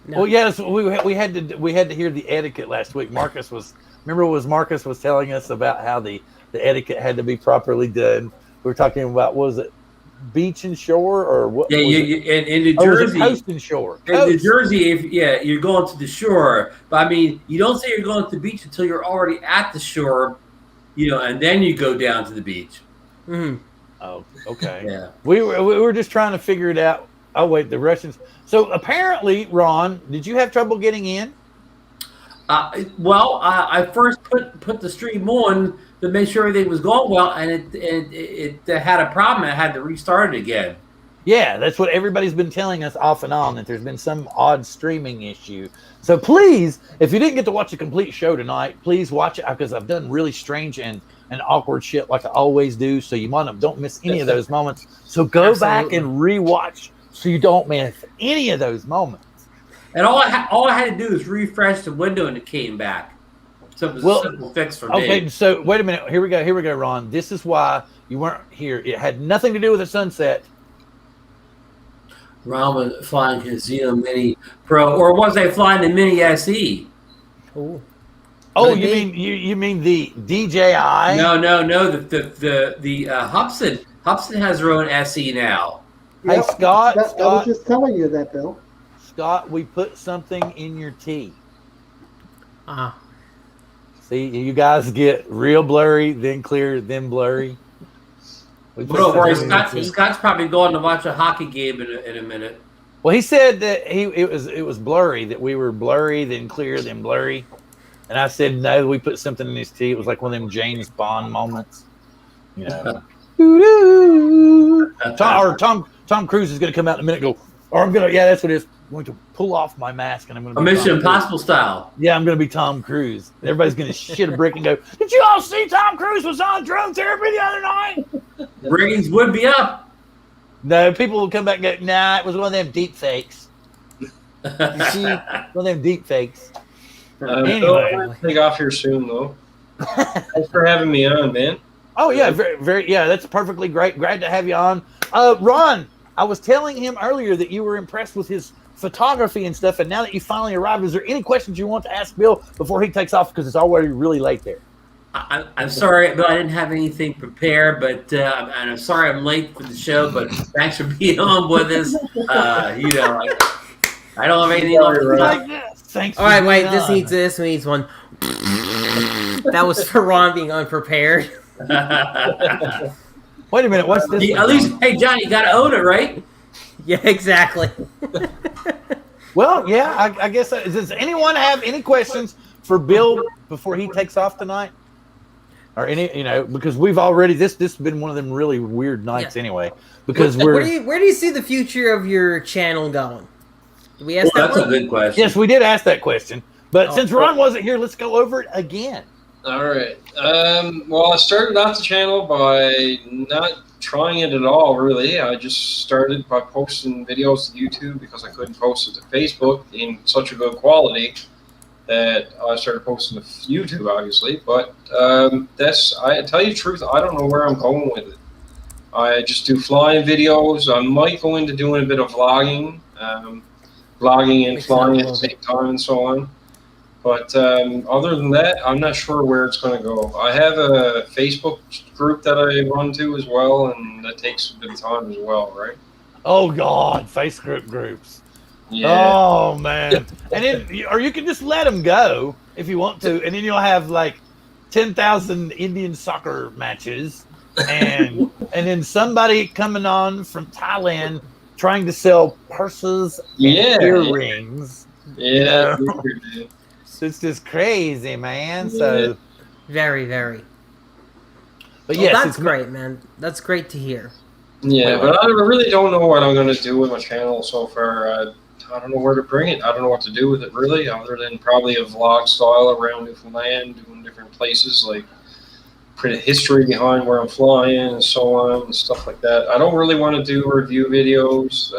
No. Well, yes, we had to hear the etiquette last week. Marcus was telling us about how the etiquette had to be properly done. We were talking about, was it beach and shore or what? Yeah, in New Jersey, coast and shore. In New Jersey, you're going to the shore, but I mean, you don't say you're going to the beach until you're already at the shore, and then you go down to the beach. Mm-hmm. Oh, okay. Yeah, we were just trying to figure it out. Oh wait, the Russians. So apparently, Ron, did you have trouble getting in? I first put the stream on to make sure everything was going well, and it had a problem. I had to restart it again. Yeah, that's what everybody's been telling us off and on, that there's been some odd streaming issue. So please, if you didn't get to watch a complete show tonight, please watch it, because I've done really strange and and awkward shit like I always do. So you don't miss any of those moments. So go back and rewatch so you don't miss any of those moments. And all I had to do was refresh the window and it came back. So it was a simple fix for me. Okay, so wait a minute. Here we go, Ron. This is why you weren't here. It had nothing to do with the sunset. Ron was flying his Mini Pro, or was I flying the Mini SE? Ooh. Oh, you mean the DJI? No. The Hubson. Hubson has their own SE now. Hey, Scott. I was just telling you that, Bill. Scott, we put something in your tea. See, you guys get real blurry, then clear, then blurry. Don't worry, Scott's probably going to watch a hockey game in a minute. Well, he said that it was blurry, that we were blurry, then clear, then blurry. And I said, no, we put something in his tea. It was like one of them James Bond moments. You know. Tom Cruise is going to come out in a minute and go, that's what it is. I'm going to pull off my mask and I'm going to be Mission Impossible style. Yeah, I'm going to be Tom Cruise. And everybody's going to shit a brick and go, did you all see Tom Cruise was on drone therapy the other night? Ratings would be up. No, people will come back and go, nah, it was one of them deep fakes. You see, one of them deep fakes. Anyway. I'll take off here soon, though. Thanks for having me on, man. Oh, yeah, very, that's perfectly great. Glad to have you on. Ron, I was telling him earlier that you were impressed with his photography and stuff, and now that you finally arrived, is there any questions you want to ask Bill before he takes off? Because it's already really late there. I'm sorry, Bill, I didn't have anything prepared, but and I'm sorry I'm late for the show, but thanks for being on with us. I don't have anything else. Thanks. All right, wait, this needs one. That was for Ron being unprepared. Wait a minute, what's this? At least, hey, John, you got to own it, right? Yeah, exactly. Well, yeah, I guess. Does anyone have any questions for Bill before he takes off tonight? Or any, because we've already this has been one of them really weird nights anyway. Because where do you see the future of your channel going? Did we ask that? That's a good question. Yes, we did ask that question. But since Ron wasn't here, let's go over it again. All right. Well, I started off the channel by not trying it at all, really. I just started by posting videos to YouTube because I couldn't post it to Facebook in such a good quality that I started posting to YouTube, obviously. But I tell you the truth, I don't know where I'm going with it. I just do flying videos. I might go into doing a bit of vlogging, vlogging and flying at the same time and so on. But other than that, I'm not sure where it's going to go. I have a Facebook group that I run to as well, and that takes a bit of time as well, right? Oh, God, Facebook groups. Yeah. Oh, man. And then, or you can just let them go if you want to, and then you'll have like 10,000 Indian soccer matches, and then somebody coming on from Thailand trying to sell purses and earrings. Yeah. It's just crazy, man. So very, very. But yes, that's great, man. That's great to hear. Yeah, but I really don't know what I'm going to do with my channel so far. I don't know where to bring it. I don't know what to do with it, really, other than probably a vlog style around Newfoundland, doing different places, like put a history behind where I'm flying and so on and stuff like that. I don't really want to do review videos.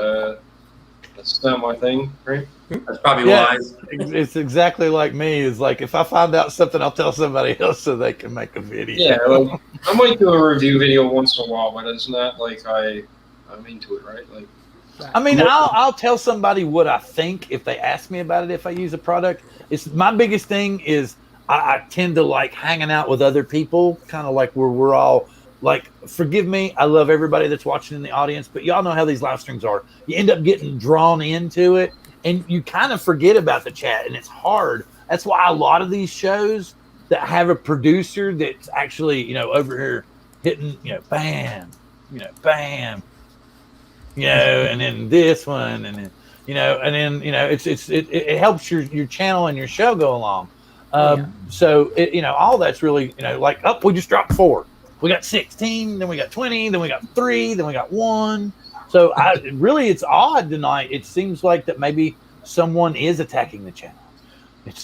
That's not my thing, right? That's probably wise. It's exactly like me. It's like if I find out something, I'll tell somebody else so they can make a video. Yeah, like, I might do a review video once in a while, but it's not like I'm into it, right? Like, I mean, I'll tell somebody what I think if they ask me about it. If I use a product, it's my biggest thing is I tend to like hanging out with other people, kind of like where we're all like. Forgive me, I love everybody that's watching in the audience, but y'all know how these live streams are. You end up getting drawn into it. And you kind of forget about the chat, and it's hard. That's why a lot of these shows that have a producer that's actually, over here hitting, bam, bam, and then this one, and then, it helps your channel and your show go along. So, all that's really, like, we just dropped 4. We got 16, then we got 20, then we got 3, then we got 1. So it's odd tonight. It seems like that maybe someone is attacking the channel.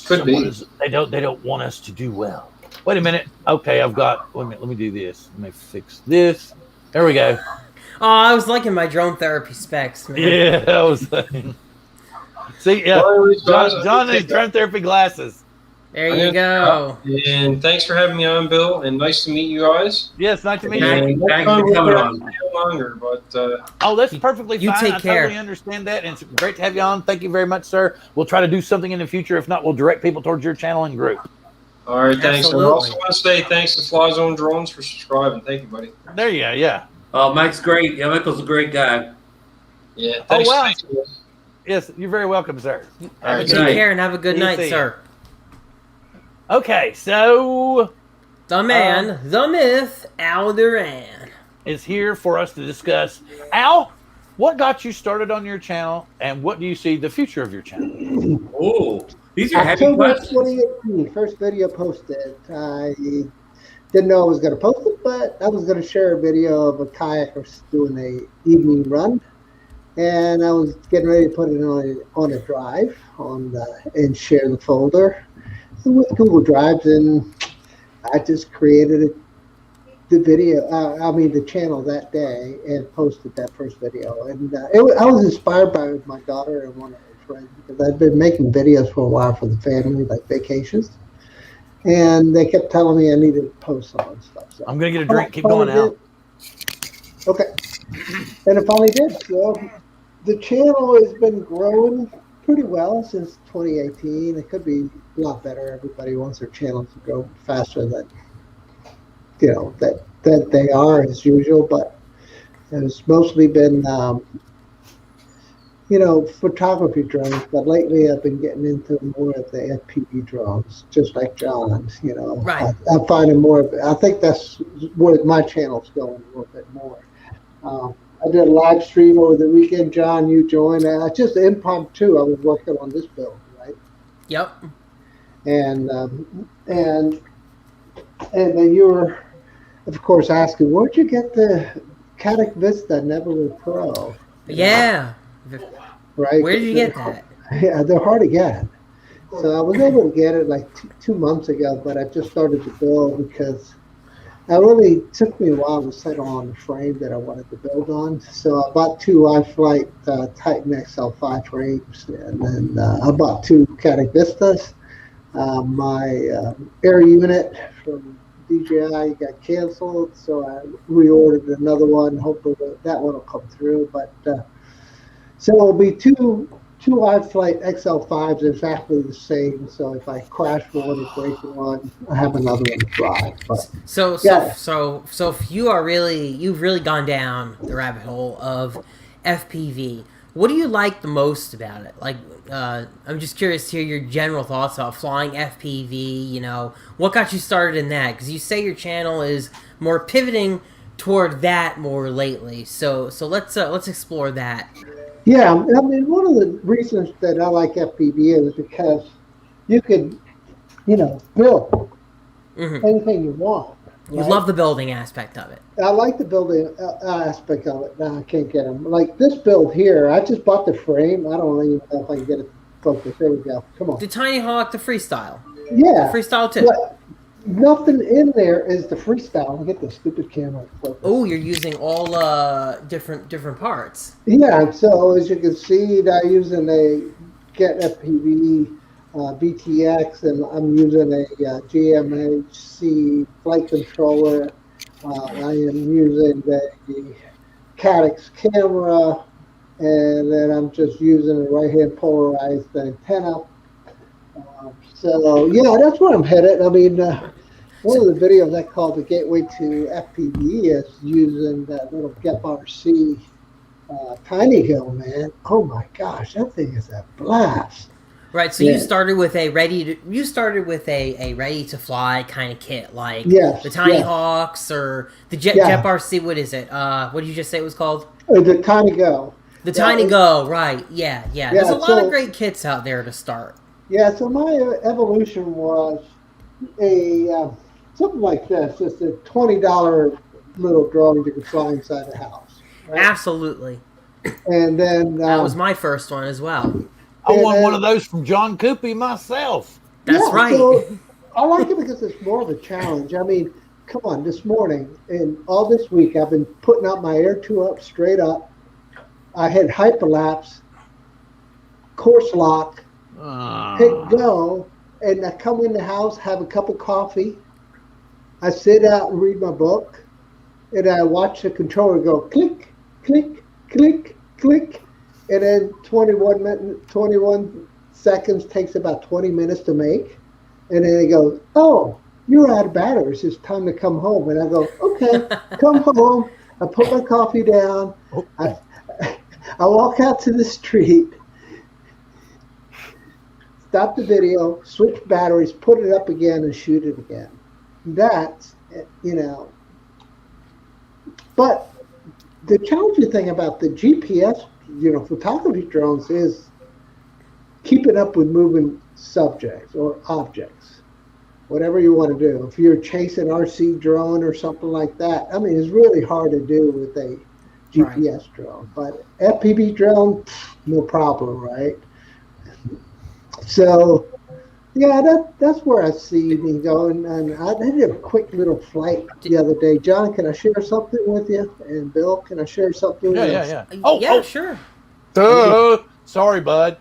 Could be. They don't want us to do well. Wait a minute. Okay, I've got. Wait a minute. Let me do this. Let me fix this. There we go. Oh, I was liking my drone therapy specs, man. Yeah, I was saying. See, yeah, Well, anyways, guys, John and his drone therapy glasses. There you go. And thanks for having me on, Bill. And nice to meet you guys. Yes, nice to meet you. Thank you for coming on. Longer, but Oh, that's perfectly You fine. take I care. totally understand that, and it's great to have you on. Thank you very much, sir. We'll try to do something in the future. If not, we'll direct people towards your channel and group. all right, thanks. And I Absolutely. also want to say thanks to Fly Zone Drones for subscribing. Thank you, buddy. There you go. Yeah. Oh, Mike's great. Yeah, Michael's a great guy. Yeah. Thanks. wow. Thanks. Yes, you're very welcome, sir. All right, Good Take night. care and have a good See you, night, see you. sir. Okay, so The man, the myth, Al Duran. is here for us to discuss. Al, what got you started on your channel, and what do you see the future of your channel? Oh, these are heavy October questions. 2018, first video posted. I didn't know I was going to post it, but I was going to share a video of a kayaker doing a evening run, and I was getting ready to put it on a drive and share the folder with Google Drives, and I just created the channel that day and posted that first video. And I was inspired by my daughter and one of her friends because I'd been making videos for a while for the family, like vacations. And they kept telling me I needed to post some and stuff. So I'm going to get a drink. Keep finally going, Al. did. Okay. And I finally did. So the channel has been growing pretty well since 2018. It could be a lot better. Everybody wants their channels to grow faster than that they are as usual, but it's mostly been photography drones. But lately I've been getting into more of the FPV drones, just like John. Right. I'm finding more of it. I think that's where my channel's going a little bit more. I did a live stream over the weekend. John, you joined. Just impromptu. I was working on this build, right? Yep. And then you were, of course, asking, where'd you get the Catic Vista Nebula Pro? Yeah. Right? Where did you get that? Yeah, they're hard to get. So I was able to get it like 2 months ago, but I just started to build because it took me a while to settle on the frame that I wanted to build on. So I bought 2 iFlight Titan XL5 frames, and then I bought 2 Catic Vistas. My air unit from DJI got canceled, so I reordered another one. Hopefully that one will come through. But so it'll be two iFlight XL5s exactly the same. So if I crash one or break one, I have another one to fly. But So if you've really gone down the rabbit hole of FPV. What do you like the most about it? Like, I'm just curious to hear your general thoughts about flying FPV. What got you started in that? Because you say your channel is more pivoting toward that more lately. So let's explore that. yeah, I mean, one of the reasons that I like FPV is because you could, build Mhm. anything you want. You right? love the building aspect of it. I like the building aspect of it. No, I can't get them. Like this build here, I just bought the frame. I don't even know if I can get it focused. There we go. Come on. The Tiny Hawk, the Freestyle. Yeah. Freestyle too. But nothing in there is the freestyle. I'll get the stupid camera focused. Oh, you're using all different parts. Yeah. So as you can see, I'm using a Get FPV BTX, and I'm using a GMHC flight controller. I am using the Cadix camera, and then I'm just using a right-hand polarized antenna. So yeah, that's where I'm headed. I mean, one of the videos I called the Gateway to FPV is using that little GEP-RC Tiny Hill, man. Oh my gosh, that thing is a blast. Right, so Yeah. you started with a ready to fly kind of kit, like Yes, the Tiny yes. Hawks or the Jet Yeah. RC. What is it? What did you just say it was called? The Tiny Go. The Yeah, Tiny it- Go. Right? Yeah. There's a Yeah, lot of so- great kits out there to start. Yeah, so my evolution was something like this, just a $20 little drone you could fly inside the house. Right? Absolutely, And then that was my first one as well. I And won then- one of those from John Cuppi myself. That's yeah, right. So I like it because it's more of a challenge. I mean, come on, this morning and all this week I've been putting out my air two up straight up. I had hyperlapse, course lock, hit go, and I come in the house, have a cup of coffee. I sit out and read my book, and I watch the controller go click, click, click, click, and then 21 seconds takes about 20 minutes to make. And then it goes, oh, you're out of batteries. It's time to come home. And I go, okay, come home. I put my coffee down. I walk out to the street, stop the video, switch batteries, put it up again, and shoot it again. That's, But the challenging thing about the GPS, photography drones is keeping up with moving subjects or objects, whatever you want to do. If you're chasing RC drone or something like that, I mean, it's really hard to do with a GPS drone. But FPV drone, no problem, right? So, yeah, that's where I see me going. And I did a quick little flight the other day. John, can I share something with you? And Bill, can I share something with you? Yeah. Oh, sure. Sorry, bud.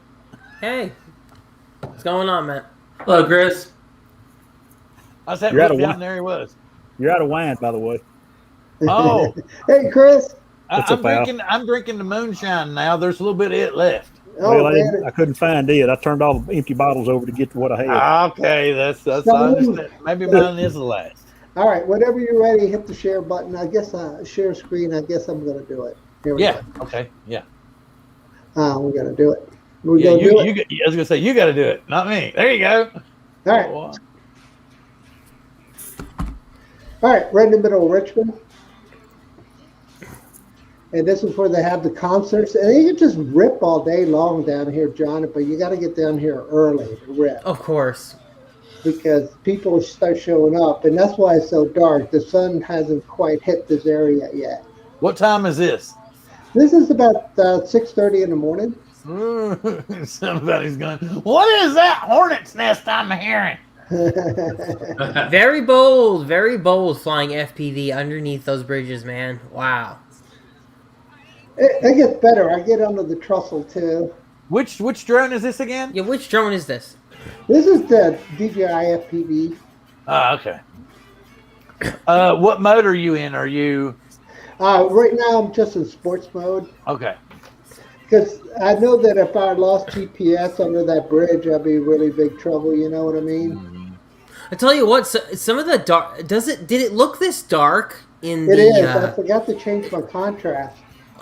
Hey, what's going on, man? Hello, Chris. I was having You're out of down there. He was. You're out of wine, by the way. Oh, Hey, Chris. I'm drinking the moonshine now. There's a little bit of it left. Oh, Well, man. I couldn't find it. I turned all the empty bottles over to get to what I had. Okay, that's I understand. Maybe mine is the last. All right, whenever you're ready, hit the share button. I guess share screen. I guess I'm going to do it. Here we Yeah. go. Okay. Yeah. We're going to do it. We're Yeah. going to do it. I was gonna say you got to do it, not me. There you go. All right. All right, right in the middle of Richmond. And this is where they have the concerts. And you can just rip all day long down here, John, but you got to get down here early to rip. Of course. Because people start showing up. And that's why it's so dark. The sun hasn't quite hit this area yet. What time is this? This is about 6:30 in the morning. Somebody's going, what is that hornet's nest I'm hearing? Very bold flying FPV underneath those bridges, man. Wow. It gets better. I get under the trestle too. Which drone is this again? Yeah, which drone is this? This is the DJI FPV. Okay. What mode are you in? Are you... Right now I'm just in sports mode. Okay. Because I know that if I lost GPS under that bridge, I'd be in really big trouble. You know what I mean? I tell you what, some of the dark. Did it look this dark in It the? is. I forgot to change my contrast.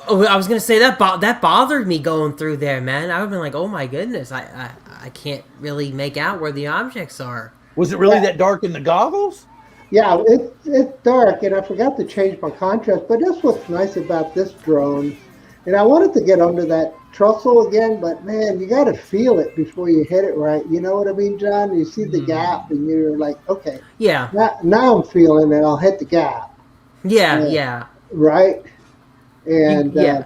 Oh, I was gonna say that bothered me going through there, man. I would have been like, oh my goodness, I can't really make out where the objects are. Was it really that dark in the goggles? Yeah, it's dark, and I forgot to change my contrast. But that's what's nice about this drone. And I wanted to get under that trestle again, but man, you got to feel it before you hit it right. You know what I mean, John? You see the gap, and you're like, okay, Yeah. now I'm feeling it. I'll hit the gap. Yeah. Right. And Yeah.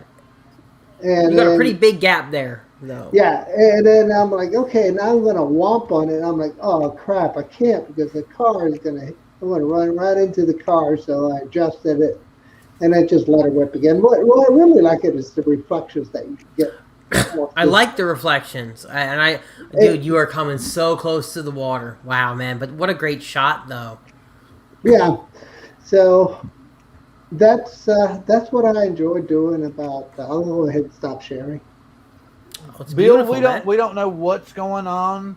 and You got a then- pretty big gap there, though. Yeah, and then I'm like, okay, now I'm gonna womp on it. I'm like, oh crap, I can't because the car is I'm gonna run right into the car. So I adjusted it. And I just let it rip again. What I really like it is the reflections that you get. I like the reflections, dude, you are coming so close to the water. Wow, man! But what a great shot, though. Yeah, so that's what I enjoy doing. I'll go ahead and stop sharing. Oh, it's Bill, beautiful, we don't know what's going on.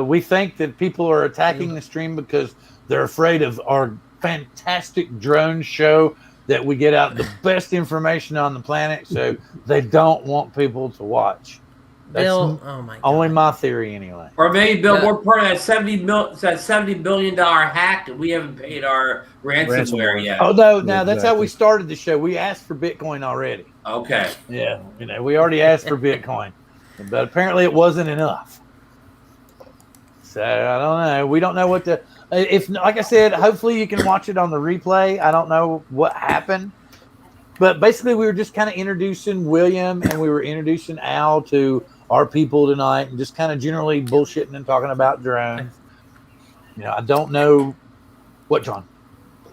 We think that people are attacking the stream because they're afraid of our fantastic drone show that we get out the best information on the planet, so they don't want people to watch. That's Bill, oh my God. only my theory anyway. Or maybe, Bill, we're part of that $70 billion hack that we haven't paid our ransomware yet. Oh no, Yeah, that's how we exactly. started the show. We asked for Bitcoin already. Okay. Yeah, we already asked for Bitcoin, but apparently it wasn't enough. So I don't know. We don't know what to. If, like I said, hopefully you can watch it on the replay. I don't know what happened, but basically we were just kind of introducing William and we were introducing Al to our people tonight, and just kind of generally bullshitting and talking about drones. I don't know what, John.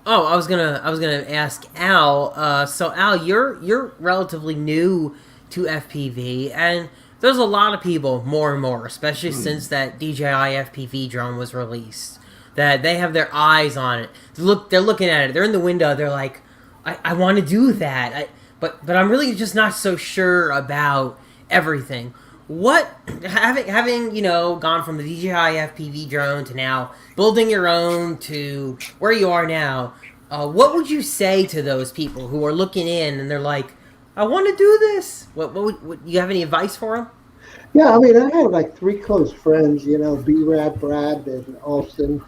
Oh, I was gonna ask Al. So Al, you're relatively new to FPV, and there's a lot of people, more and more, especially since that DJI FPV drone was released, that they have their eyes on it. They're looking at it. They're in the window. They're like, I want to do that. But I'm really just not so sure about everything. What having gone from the DJI FPV drone to now building your own to where you are now, what would you say to those people who are looking in and they're like, I want to do this? What you have any advice for them? Yeah, I mean, I have like 3 close friends, B-Rad, Brad, and Austin,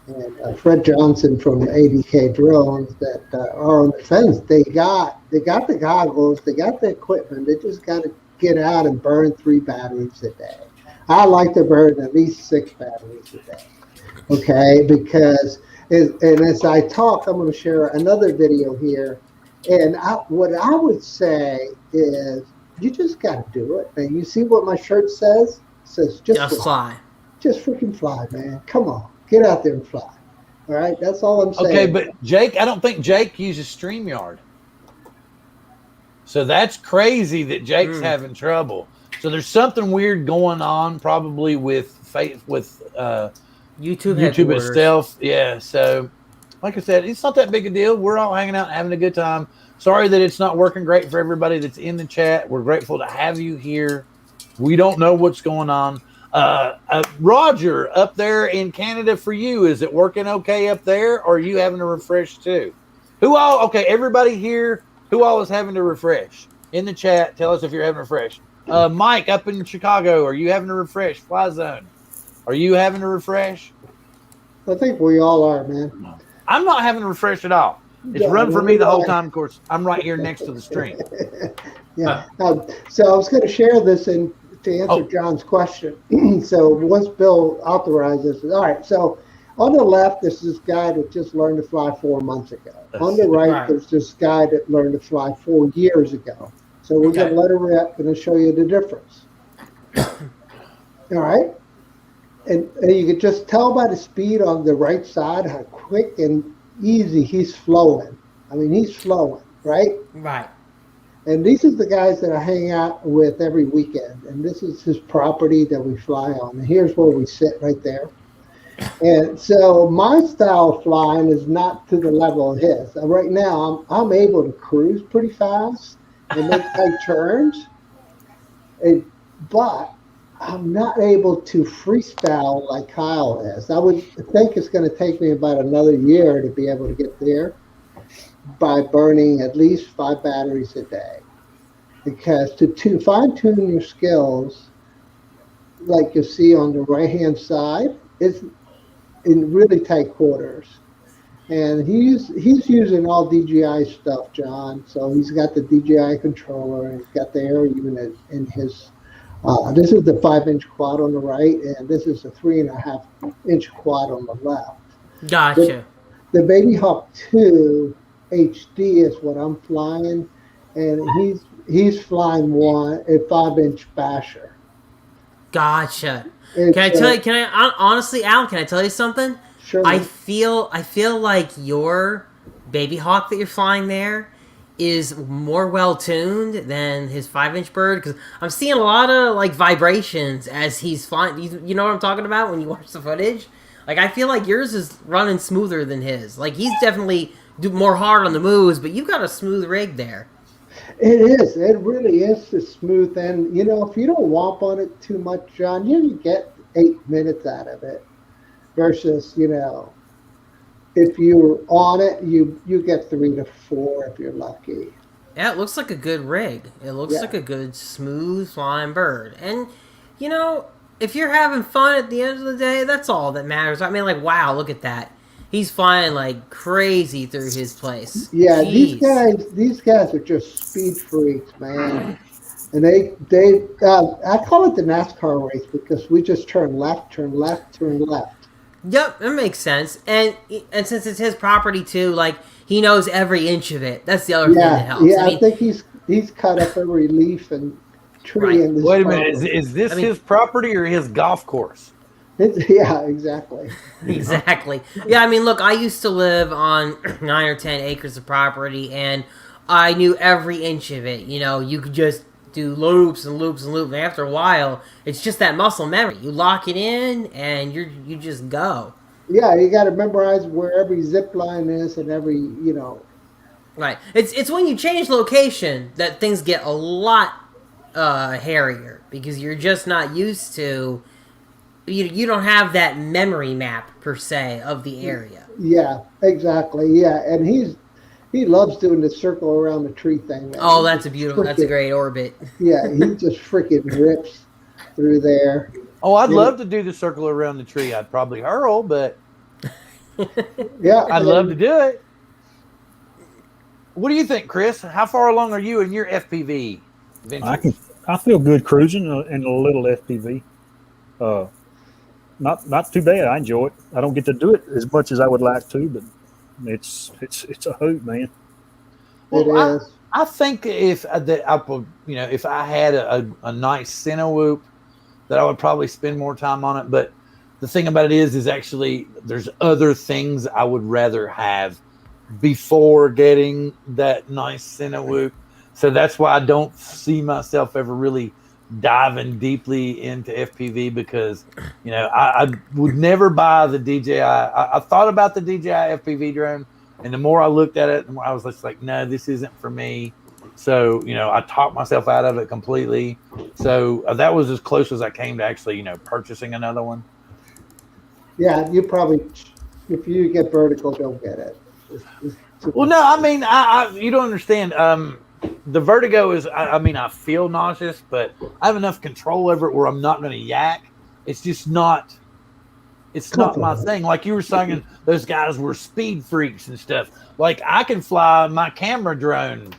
and Fred Johnson from ADK Drones that are on the fence. They got the goggles, they got the equipment. They just got to get out and burn 3 batteries a day. I like to burn at least 6 batteries a day. Okay, because as I talk, I'm going to share another video here. And what I would say is, you just got to do it. And you see what my shirt says? It says, just fly. Just freaking fly, man. Come on. Get out there and fly. All right? That's all I'm saying. Okay, but Jake, I don't think Jake uses StreamYard. So that's crazy that Jake's having trouble. So there's something weird going on probably with YouTube itself. Yeah, so like I said, it's not that big a deal. We're all hanging out and having a good time. Sorry that it's not working great for everybody that's in the chat. We're grateful to have you here. We don't know what's going on. Roger, up there in Canada for you, is it working okay up there, or are you having to refresh too? Everybody here, who all is having to refresh? In the chat, tell us if you're having to refresh. Mike, up in Chicago, are you having to refresh? Fly Zone, are you having to refresh? I think we all are, man. I'm not having to refresh at all. It's run for me the whole time. Of course, I'm right here next to the stream. Yeah. So I was going to share this to answer John's question. So once Bill authorizes, all right. So on the left, there's this guy that just learned to fly 4 months ago. On the right, there's this guy that learned to fly 4 years ago. So we're going to let her rip and show you the difference. All right. And you can just tell by the speed on the right side how quick and easy he's flowing. I mean, he's flowing, right? Right. And these are the guys that I hang out with every weekend. And this is his property that we fly on. And here's where we sit right there. And so my style of flying is not to the level of his. Right now, I'm able to cruise pretty fast and make tight turns. But I'm not able to freestyle like Kyle is. I would think it's going to take me about another year to be able to get there by burning at least 5 batteries a day. Because to fine-tune your skills, like you see on the right-hand side, is in really tight quarters. And he's using all DJI stuff, John. So he's got the DJI controller, and he's got the air unit in his. This is the 5-inch quad on the right, and this is a 3.5-inch quad on the left. Gotcha. The Baby Hawk 2 HD is what I'm flying, and he's flying a 5-inch basher. Gotcha. Can I tell you? Honestly, Al? Can I tell you something? Sure. I feel like your Baby Hawk that you're flying there is more well tuned than his 5-inch bird, because I'm seeing a lot of like vibrations as he's flying. You know what I'm talking about when you watch the footage? Like, I feel like yours is running smoother than his. Like, he's definitely more hard on the moves, but you've got a smooth rig there. It is. It really is a smooth. And, if you don't whomp on it too much, John, you can get 8 minutes out of it versus, if you're on it, you get 3 to 4 if you're lucky. Yeah, it looks like a good rig. It looks like a good, smooth flying bird. And, if you're having fun at the end of the day, that's all that matters. I mean, like, wow, look at that. He's flying like crazy through his place. Yeah, Jeez. these guys are just speed freaks, man. And they I call it the NASCAR race because we just turn left, turn left, turn left. Yep, that makes sense. And since it's his property too, like, he knows every inch of it. That's the other thing that helps. Yeah, I think he's cut up every leaf and tree in this. Wait a minute, is this his property or his golf course? Yeah, exactly. Exactly. Yeah, I mean, look, I used to live on 9 or 10 acres of property, and I knew every inch of it. You know, you could just do loops and loops and loops, and after a while, it's just that muscle memory. You lock it in, and you just go. Yeah, you got to memorize where every zip line is and every, Right. It's when you change location that things get a lot hairier, because you're just not used to. You don't have that memory map per se of the area. Yeah, exactly. Yeah, and he loves doing the circle around the tree thing. Man. Oh, that's a beautiful. That's a great orbit. Yeah, he just freaking rips through there. Oh, I'd love to do the circle around the tree. I'd probably hurl, but Yeah, I'd love to do it. What do you think, Chris? How far along are you in your FPV venture? I feel good cruising in a little FPV. Not too bad. I enjoy it. I don't get to do it as much as I would like to, but it's a hoot, man. It is. I think if if I had a nice Cinewhoop, that I would probably spend more time on it. But the thing about it is actually there's other things I would rather have before getting that nice Cinewhoop. So that's why I don't see myself ever really diving deeply into FPV, because I would never buy the DJI. I thought about the DJI FPV drone, and the more I looked at it, the more I was just like, no, this isn't for me. So I talked myself out of it completely. So that was as close as I came to actually purchasing another one. Yeah, you probably, if you get vertical, don't get it. Well, no, I mean, you don't understand. The vertigo is, I feel nauseous, but I have enough control over it where I'm not going to yak. It's just not, it's not my thing. Like you were saying, those guys were speed freaks and stuff. Like I can fly my camera drone,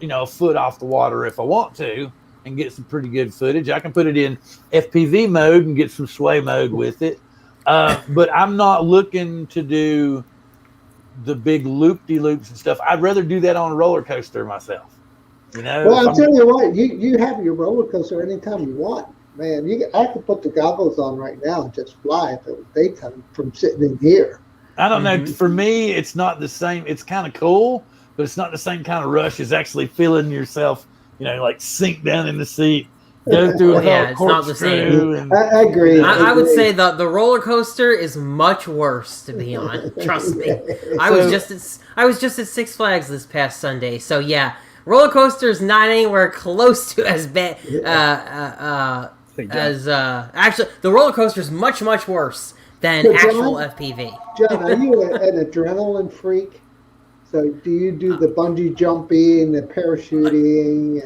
a foot off the water if I want to and get some pretty good footage. I can put it in FPV mode and get some sway mode with it. But I'm not looking to do the big loop-de-loops and stuff. I'd rather do that on a roller coaster myself. Well, I'll tell you what, you have your roller coaster anytime you want. Man, I could put the goggles on right now and just fly if it was daytime from sitting in here. I don't know. For me, it's not the same. It's kind of cool, but it's not the same kind of rush as actually feeling yourself, like sink down in the seat, go through it's not the same. I agree. I would say the roller coaster is much worse to be on. Trust me. I was just at Six Flags this past Sunday, so yeah, roller coaster is not anywhere close to as bad as actually the roller coaster is much worse than actual FPV. John, are you an adrenaline freak? So do you do the bungee jumping, the parachuting?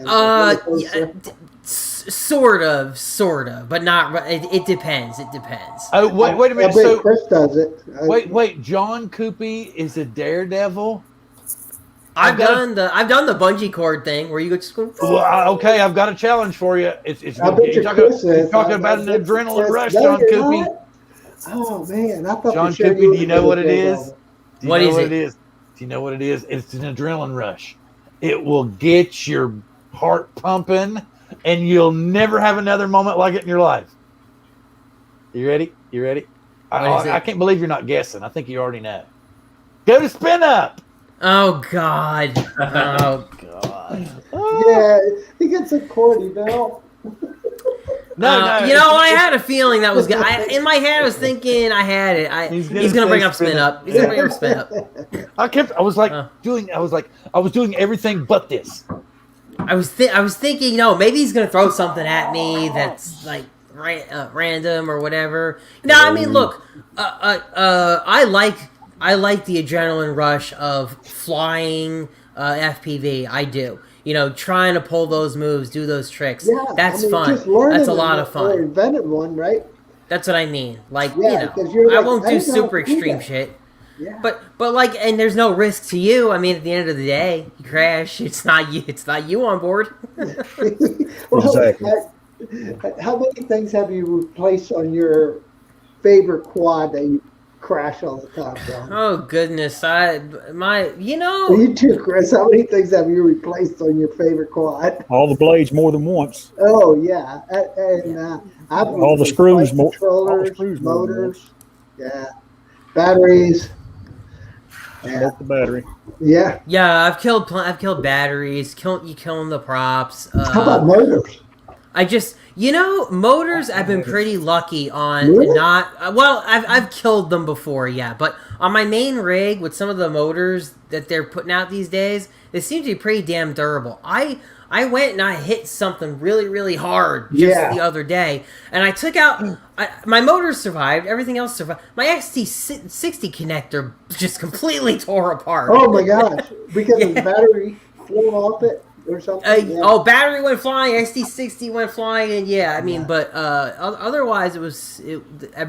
Sort of, but not. It depends. It depends. Oh, wait a minute. So Chris does it. Wait. John Cuppi is a daredevil. I've done the bungee cord thing where you just go. Well, okay, I've got a challenge for you. You're talking about an adrenaline rush, John Cuppi. Oh man, I thought John Cuppi. Do you know what it is? What is it? Do you know what it is? It's an adrenaline rush. It will get your heart pumping, and you'll never have another moment like it in your life. You ready? I can't believe you're not guessing. I think you already know. Go to Spin Up. Oh God. Oh God. Yeah, he gets a corny now. No. I had a feeling that was good. In my head, I was thinking I had it. He's gonna bring up Spin Up. He's gonna bring up Spin Up. I was doing everything but this. I was thinking, maybe he's gonna throw something at me that's like random or whatever. No, I mean, look, I like the adrenaline rush of flying FPV. I do. Trying to pull those moves, do those tricks. Yeah, that's fun. That's a lot of fun. Or invented one, right? That's what I mean. Like, I won't do super extreme shit. Yeah. But and there's no risk to you. I mean, at the end of the day, you crash. It's not you on board. Exactly. How many things have you replaced on your favorite quad that you crash all the time, John. Oh goodness, You too, Chris. How many things have you replaced on your favorite quad? All the blades more than once. Oh yeah, I've All the replaced screws flight all the controllers, screws more than once. motors, yeah, batteries. Yeah, Broke the battery. yeah. Yeah, I've killed batteries. Killing the props. How about motors? I just, motors. I've been pretty lucky on Really? not. Well, I've killed them before, yeah. But on my main rig, with some of the motors that they're putting out these days, they seem to be pretty damn durable. I went and I hit something really, really hard just the other day, and I took out. My motors survived. Everything else survived. My XT60 connector just completely tore apart. Oh my gosh! Because the battery flew off it or something. Oh, battery went flying. XT60 went flying, and but otherwise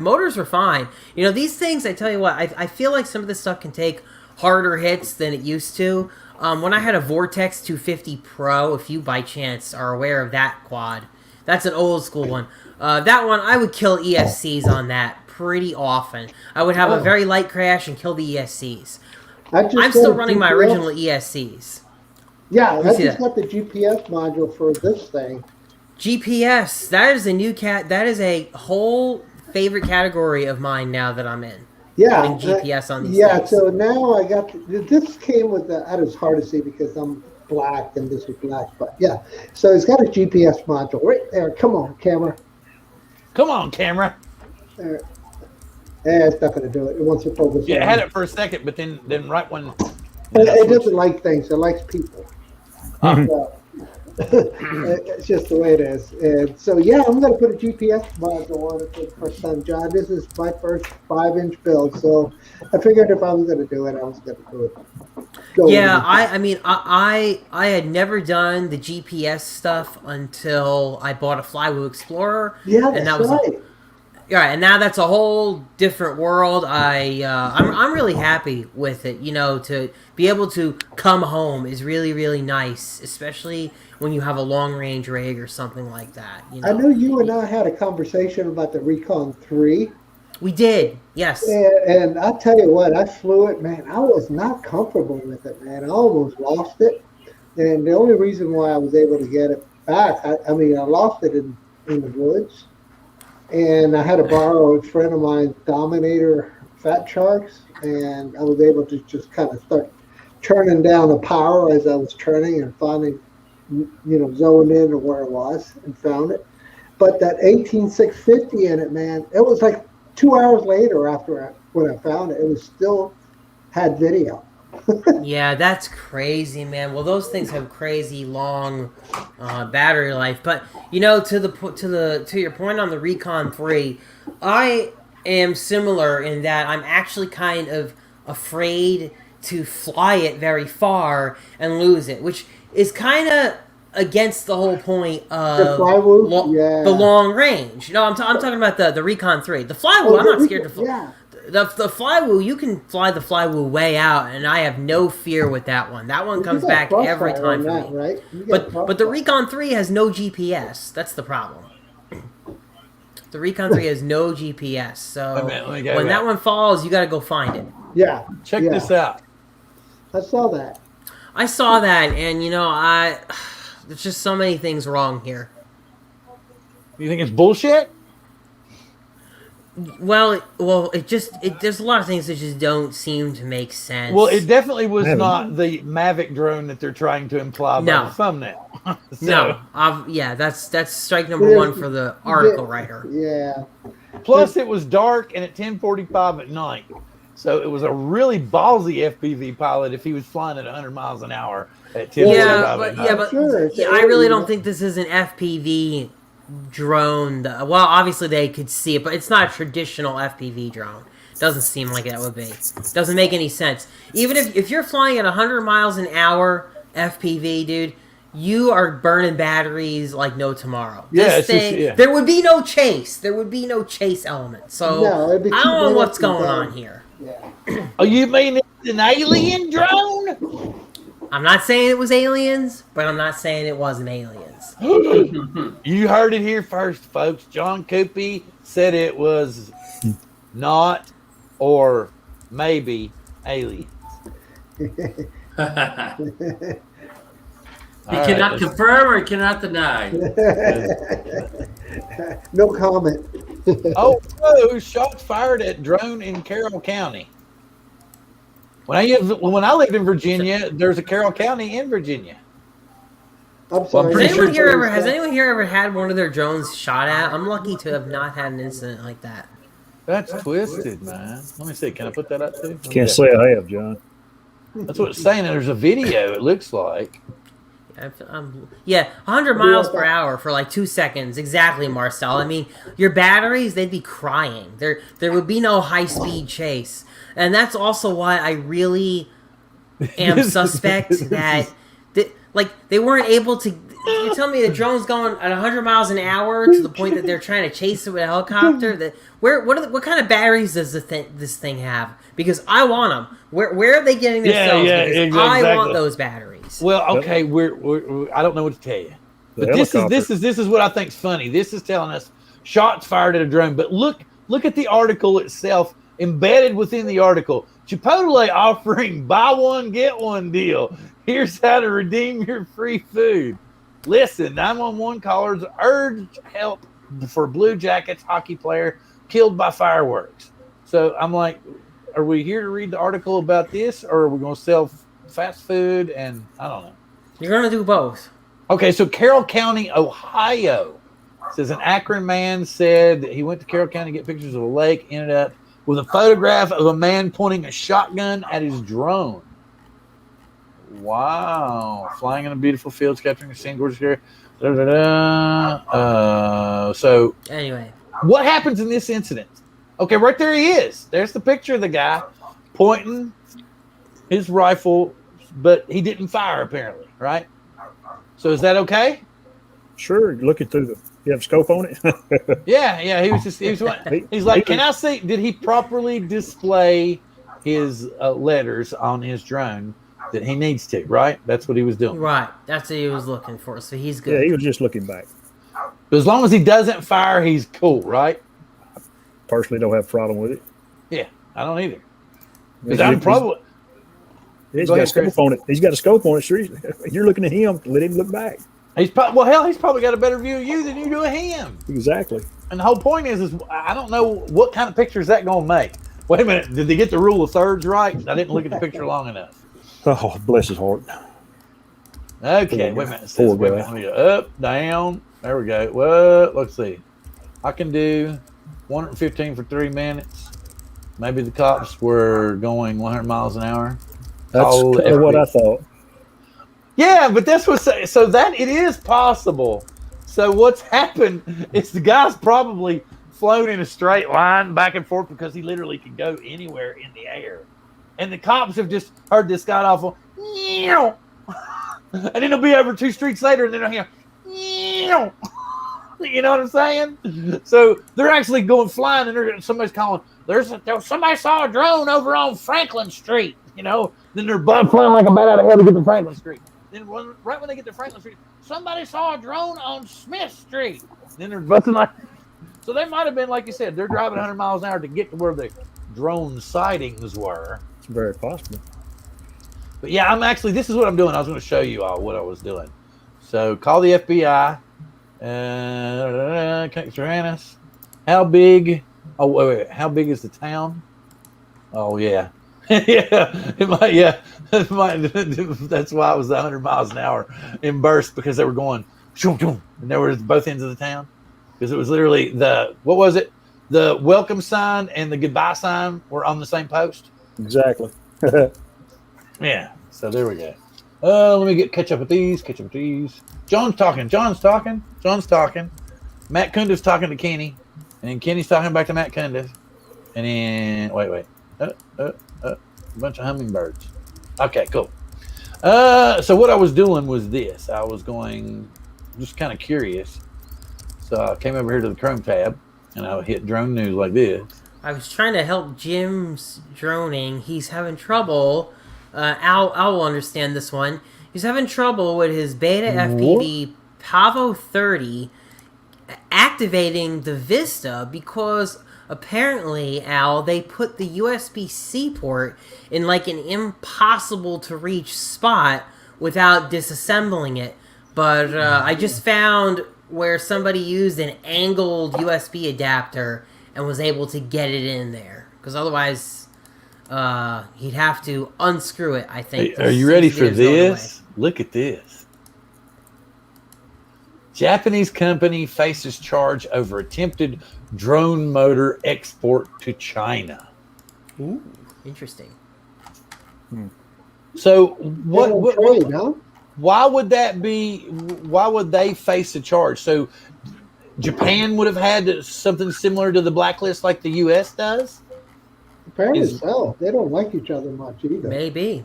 motors were fine. These things. I tell you what, I feel like some of this stuff can take harder hits than it used to. When I had a Vortex 250 Pro, if you by chance are aware of that quad, that's an old school one. That one, I would kill ESCs on that pretty often. I would have a very light crash and kill the ESCs. I'm still running my original ESCs. Yeah, I just got the GPS module for this thing. GPS, that is a new that is a whole favorite category of mine now that I'm in. Yeah, putting GPS on these yeah. things. So now I got this came with the. That is hard to see because I'm black and this is black, but yeah. So it's got a GPS module right there. Come on, camera. Come on, camera. There. It's not going to do it. It wants to focus. Yeah, it had it for a second, but then right when it doesn't like things. It likes people. So, it's just the way it is. And so yeah, I'm going to put a GPS module on it for the first time, John. This is my first 5-inch build, so I figured if I was going to do it, I was going to do it. I had never done the GPS stuff until I bought a Flywheel Explorer. Yeah, and that's right. Yeah, and now that's a whole different world. I'm really happy with it. To be able to come home is really, really nice, especially when you have a long range rig or something like that. I know you and I had a conversation about the Recon 3. We did, yes. And I'll tell you what, I flew it, man. I was not comfortable with it, man. I almost lost it. And the only reason why I was able to get it back, I lost it in the woods. And I had to borrow a friend of mine's Dominator Fat Sharks, and I was able to just kind of start turning down the power as I was turning and finally, zoned in to where it was and found it. But that 18650 in it, man, it was like 2 hours later when I found it, it was still had video. Yeah, that's crazy, man. Well, those things have crazy long battery life. But to your point on the Recon 3, I am similar in that I'm actually kind of afraid to fly it very far and lose it, which is kind of against the whole point of the long range. No, I'm talking about the Recon 3. The Flywheel, I'm not scared to fly. Yeah. The Flywheel, you can fly the Flywheel way out, and I have no fear with that one. That one comes back every time for me. Right? But the Recon 3 has no GPS. That's the problem. The Recon 3 has no GPS, so when that one falls, you got to go find it. Yeah. Check this out. I saw that. And there's just so many things wrong here. You think it's bullshit? Well, there's a lot of things that just don't seem to make sense. Well, it definitely was not the Mavic drone that they're trying to imply by the thumbnail. That's strike number one for the article writer. Yeah. Plus, it was dark and at 10:45 at night, so it was a really ballsy FPV pilot if he was flying at 100 miles an hour at 10:45 at night. I really don't think this is an FPV drone. Well, obviously they could see it, but it's not a traditional FPV drone. Doesn't seem like that would be. Doesn't make any sense. Even if you're flying at 100 miles an hour FPV, dude, you are burning batteries like no tomorrow. There would be no chase. There would be no chase element. So I don't know what's going on here. Yeah. Oh, you mean it's an alien drone? I'm not saying it was aliens, but I'm not saying it wasn't aliens. You heard it here first, folks. John Cuppi said it was not or maybe aliens. He All cannot right, confirm or cannot deny. No comment. Oh, shots fired at drone in Carroll County. When I lived in Virginia, there's a Carroll County in Virginia. I'm sorry. pretty Has sure- anyone here ever had one of their drones shot at? I'm lucky to have not had an incident like that. That's twisted, man. Let me see. Can I put that up too? Can't say I have, John. That's what it's saying. And there's a video. It looks like. Yeah, 100 miles per hour for like 2 seconds. Exactly, Marcel. I mean, your batteries, they'd be crying. There would be no high-speed chase. And that's also why I really am suspect that they weren't able to... You tell me the drone's going at 100 miles an hour to the point that they're trying to chase it with a helicopter. What kind of batteries does this thing have? Because I want them. Where are they getting their cells? Because exactly. I want those batteries. Well, okay, we're I don't know what to tell you, but this is what I think's funny. This is telling us shots fired at a drone. But look at the article itself. Embedded within the article, Chipotle offering buy one get one deal. Here's how to redeem your free food. Listen, 911 callers urge help for Blue Jackets hockey player killed by fireworks. So I'm like, are we here to read the article about this, or are we going to sell fast food? And I don't know. You're going to do both. Okay, so Carroll County, Ohio, says an Akron man said that he went to Carroll County to get pictures of a lake, ended up with a photograph of a man pointing a shotgun at his drone. Wow. Flying in the beautiful fields, capturing a scene, gorgeous area. So anyway, what happens in this incident? Okay, right there he is. There's the picture of the guy pointing his rifle, but he didn't fire apparently, right? So is that okay? Sure, looking through the... You have a scope on it? Yeah. He's like, can I see? Did he properly display his letters on his drone that he needs to? Right, that's what he was doing. Right, that's what he was looking for. So he's good. Yeah, he was just looking back. But as long as he doesn't fire, he's cool, right? Personally, don't have a problem with it. Yeah, I don't either. Because I'm probably. He's got a scope on it. He's got a scope on it. Sure, you're looking at him. Let him look back. He's probably got a better view of you than you do of him. Exactly. And the whole point is I don't know what kind of picture is that going to make. Wait a minute, did they get the rule of thirds right? I didn't look at the picture long enough. Oh, bless his heart. Okay, wait a minute. Let me go up, down. There we go. Well, let's see. I can do 115 for 3 minutes. Maybe the cops were going 100 miles an hour. That's kind of what I thought. Yeah, but that's what so that it is possible. So what's happened is the guy's probably flown in a straight line back and forth because he literally can go anywhere in the air. And the cops have just heard this guy awful, and then he'll be over 2 streets later, and then they'll hear, you know what I'm saying? So they're actually going flying, and somebody's calling. Somebody saw a drone over on Franklin Street. You know, then they're flying like a bat out of hell to get to Franklin Street. Then right when they get to Franklin Street, somebody saw a drone on Smith Street. Then they're busting like. So they might have been, like you said, they're driving 100 miles an hour to get to where the drone sightings were. It's very possible. But yeah, this is what I'm doing. I was going to show you all what I was doing. So call the FBI. Johannes. How big? Oh, wait. How big is the town? Oh, yeah. It might. That's why it was 100 miles an hour in bursts, because they were going, and there were both ends of the town. Because it was literally the welcome sign and the goodbye sign were on the same post. Exactly. Yeah. So there we go. Let me catch up with these. John's talking. Matt Kunda's talking to Kenny, and then Kenny's talking back to Matt Kunda, and then wait. A bunch of hummingbirds. Okay, cool. So what I was doing was this. I was going, just kind of curious. So I came over here to the Chrome tab, and I hit drone news like this. I was trying to help Jim's droning. He's having trouble. Al will understand this one. He's having trouble with his Beta FPV Pavo 30 activating the Vista because apparently, Al, they put the USB-C port in like an impossible to reach spot without disassembling it. But I just found where somebody used an angled USB adapter and was able to get it in there. Because otherwise, he'd have to unscrew it, I think. Hey, are you ready for this? Look at this. Japanese company faces charge over attempted drone motor export to China. Ooh, interesting. So what trade, huh? why would that be? Why would they face a charge? So Japan would have had something similar to the blacklist like the U.S. does? Apparently so. They don't like each other much either. Maybe.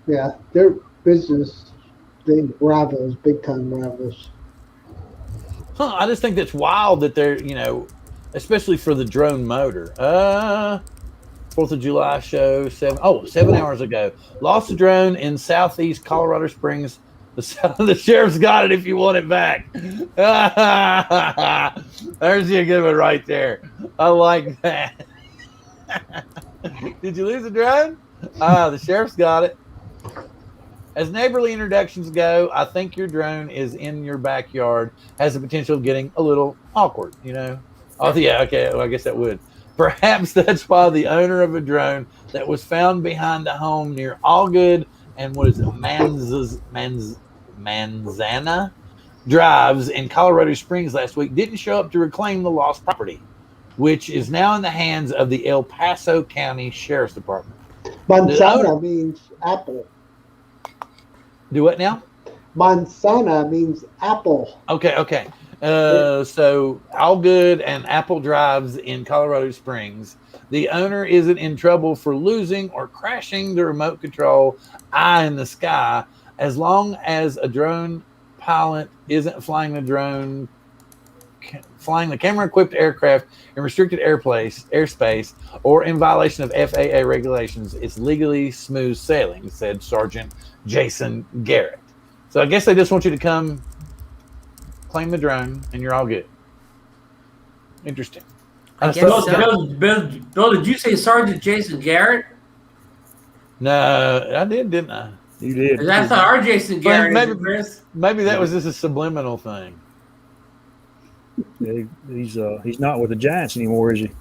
Yeah, their business, they rivals, big time rivals. Huh, I just think that's wild that they're, especially for the drone motor. 4th of July show, 7 hours ago. Lost a drone in southeast Colorado Springs. The sheriff's got it if you want it back. There's a good one right there. I like that. Did you lose a drone? The sheriff's got it. As neighborly introductions go, I think your drone is in your backyard has the potential of getting a little awkward, Oh, yeah, okay, well, I guess that would. Perhaps that's why the owner of a drone that was found behind a home near Allgood and Manzana Drives in Colorado Springs last week didn't show up to reclaim the lost property, which is now in the hands of the El Paso County Sheriff's Department. Manzana means apple. Do what now? Manzana means apple. Okay. So Allgood and Apple Drives in Colorado Springs. The owner isn't in trouble for losing or crashing the remote control eye in the sky as long as a drone pilot isn't flying the camera-equipped aircraft in restricted airspace, or in violation of FAA regulations. It's legally smooth sailing, said Sergeant Jason Garrett. So I guess they just want you to come claim the drone, and you're all good. Interesting. I guess Bill, did you say Sergeant Jason Garrett? No, I didn't I? You did. That's our Jason Garrett. Maybe that was just a subliminal thing. Yeah, he's not with the Giants anymore, is he?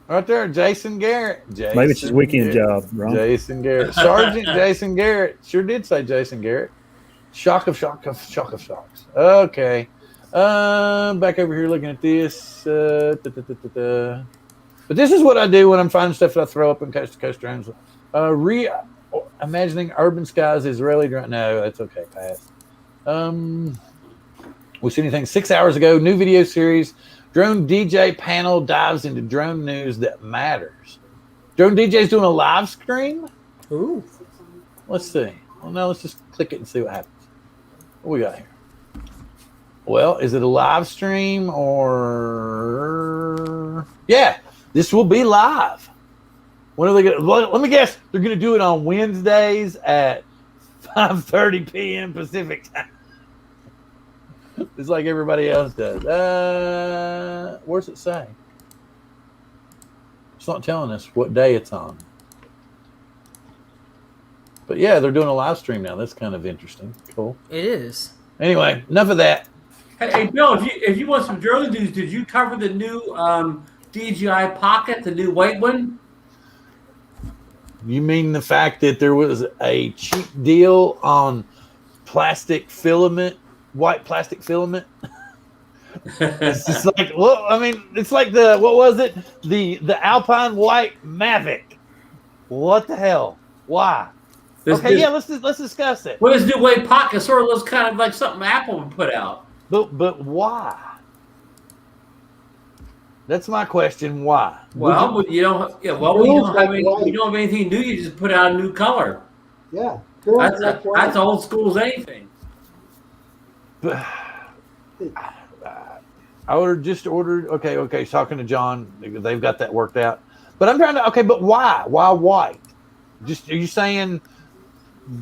Right there, Jason Garrett. Maybe it's his weekend job, Ron. Jason Garrett. Sergeant Jason Garrett. Sure did say Jason Garrett. Shock of shocks. Okay. Back over here looking at this. But this is what I do when I'm finding stuff that I throw up in coast-to-coast drones. Reimagining urban skies, Israeli drone. No, that's okay, pass. We see anything 6 hours ago. New video series. Drone DJ panel dives into drone news that matters. Drone DJ's doing a live stream? Ooh. Let's see. Well, now let's just click it and see what happens. What we got here? Well, is it a live stream or... Yeah, this will be live. When are they going to... Let me guess. They're going to do it on Wednesdays at 5:30 p.m. Pacific time. It's like everybody else does. Where's it say? It's not telling us what day it's on. But yeah, they're doing a live stream now. That's kind of interesting. Cool. It is. Anyway, enough of that. Hey, Bill, if you want some drone news, did you cover the new DJI Pocket, the new white one? You mean the fact that there was a cheap deal on plastic filament? White plastic filament. It's just like, well, I mean, it's like what was it? The Alpine White Mavic. What the hell? Why? Let's discuss it. Well, this new white pocket sort of looks kind of like something Apple would put out. But why? That's my question. Why? Well, when you don't have anything new, you just put out a new color. Yeah, that's old school as anything. I just ordered. Okay. Talking to John, they've got that worked out. But I'm trying to. Okay, but why? Why white? Are you saying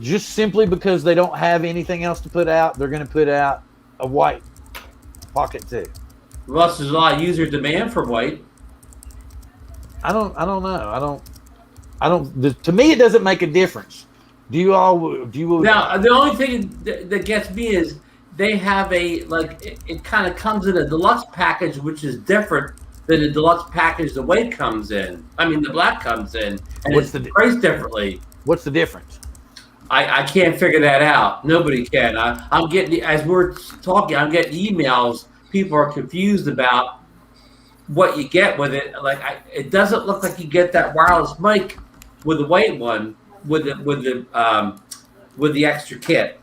just simply because they don't have anything else to put out, they're going to put out a white pocket too? Well, there's a lot of user demand for white. I don't know. To me, it doesn't make a difference. Do you all? Do you? Now, the only thing that gets me is they have it kind of comes in a deluxe package, which is different than the deluxe package the white comes in. I mean, the black comes in, and it's priced differently. What's the difference? I can't figure that out. Nobody can. I'm getting, as we're talking, I'm getting emails. People are confused about what you get with it. It doesn't look like you get that wireless mic with the white one with the extra kit.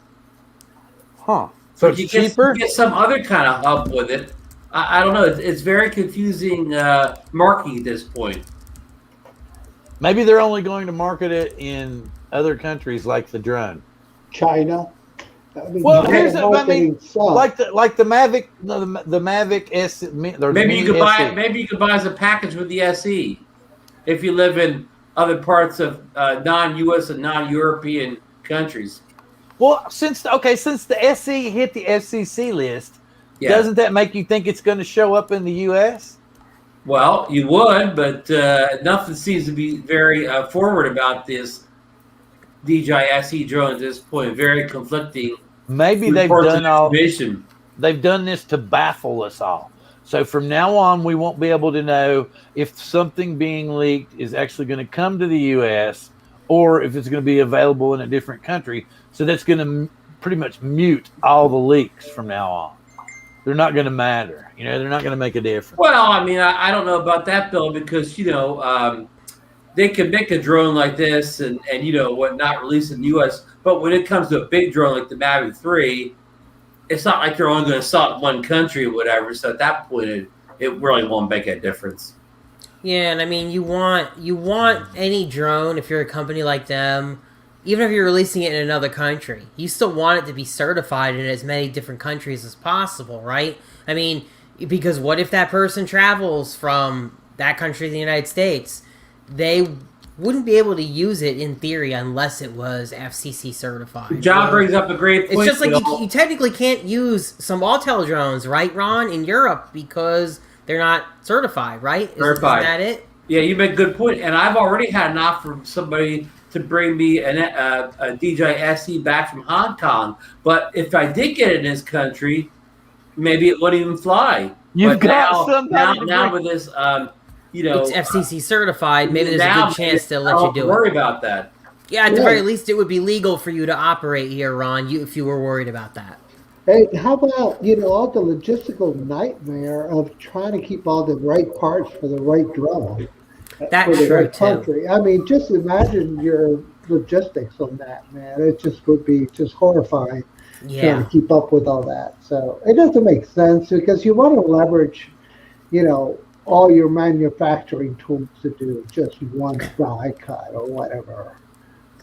Huh? So it's cheaper. You get some other kind of hub with it. I don't know. It's very confusing marketing at this point. Maybe they're only going to market it in other countries like the drone. China. Well, here's like the Mavic, the Mavic S. Maybe you could buy as a package with the SE if you live in other parts of non-US and non-European countries. Well, since the SE hit the FCC list, doesn't that make you think it's going to show up in the US? Well, you would, but nothing seems to be very forward about this DJI SE drone at this point. Very conflicting. Maybe they've done this to baffle us all. So from now on, we won't be able to know if something being leaked is actually going to come to the U.S. or if it's going to be available in a different country. So that's going to pretty much mute all the leaks from now on. They're not going to matter. They're not going to make a difference. Well, I mean, I don't know about that, Bill, because, they can make a drone like this and not release in the U.S. But when it comes to a big drone like the Mavic 3, it's not like they're only going to sell it in one country or whatever. So at that point, it really won't make a difference. Yeah, and I mean, you want any drone, if you're a company like them, even if you're releasing it in another country, you still want it to be certified in as many different countries as possible, right? I mean, because what if that person travels from that country to the United States? They wouldn't be able to use it in theory unless it was FCC certified. John brings up a great point. It's just like you technically can't use some Autel drones, right, Ron, in Europe because they're not certified, right? Certified. Isn't that it? Yeah, you make a good point. And I've already had an offer from somebody to bring me a DJI SE back from Hong Kong. But if I did get it in this country, maybe it wouldn't even fly. You've got somebody now with this... it's FCC certified. Maybe there's a good chance they'll let you do it. Don't worry about that. Yeah, at the very least, it would be legal for you to operate here, Ron, if you were worried about that. Hey, how about, all the logistical nightmare of trying to keep all the right parts for the right drone? That's true, too. I mean, just imagine your logistics on that, man. It just would be just horrifying trying to keep up with all that. So it doesn't make sense because you want to leverage, all your manufacturing tools to do just one die cut or whatever.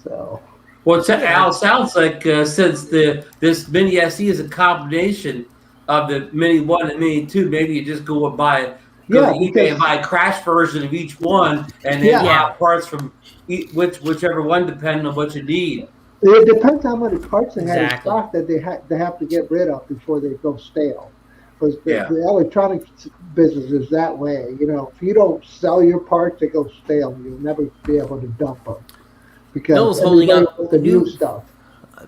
So, Al, sounds like since this Mini SE is a combination of the Mini 1 and Mini 2, maybe you just go to eBay and buy a crash version of each one and then buy parts from whichever one, depending on what you need. It depends how many parts they have in stock that they have to get rid of before they go stale. Because the electronics business is that way. If you don't sell your parts, they go stale. You'll never be able to dump them because Bill's holding up the new stuff.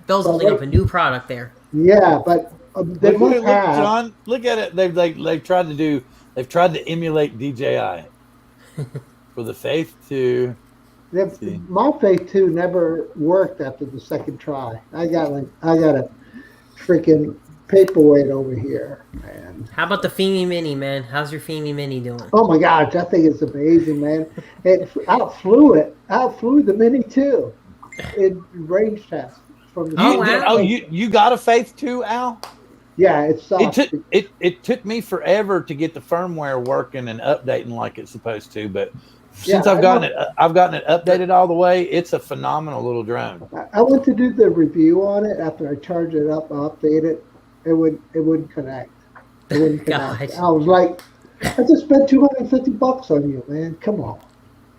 Bill's holding up a new product there. Yeah, but they must have. John, look at it. They've tried to emulate DJI for the Faith 2. My Faith 2 never worked after the second try. I got a freaking paperweight over here, man. How about the Femi Mini, man? How's your Femi Mini doing? Oh my gosh, that thing is amazing, man. It outflew the Mini 2 in range test from the you got a Faith 2, Al? Yeah, it sucks. It took me forever to get the firmware working and updating like it's supposed to, but since I've gotten it updated all the way, it's a phenomenal little drone. I went to do the review on it after I charged it up, update it. It wouldn't connect. It wouldn't connect. I was like, I just spent $250 on you, man. Come on.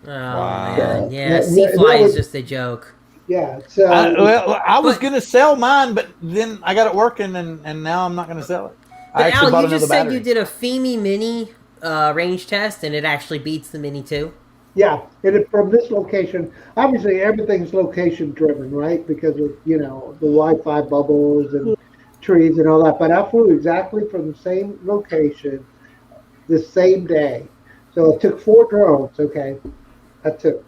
Oh man, yeah. C-Fly is just a joke. Yeah. So I was gonna sell mine, but then I got it working, and now I'm not gonna sell it. But Al, you just said you did a Femi Mini range test, and it actually beats the Mini 2. Yeah, from this location, obviously everything's location driven, right? Because of, the Wi-Fi bubbles and trees and all that. But I flew exactly from the same location the same day. So I took 4 drones, okay? I took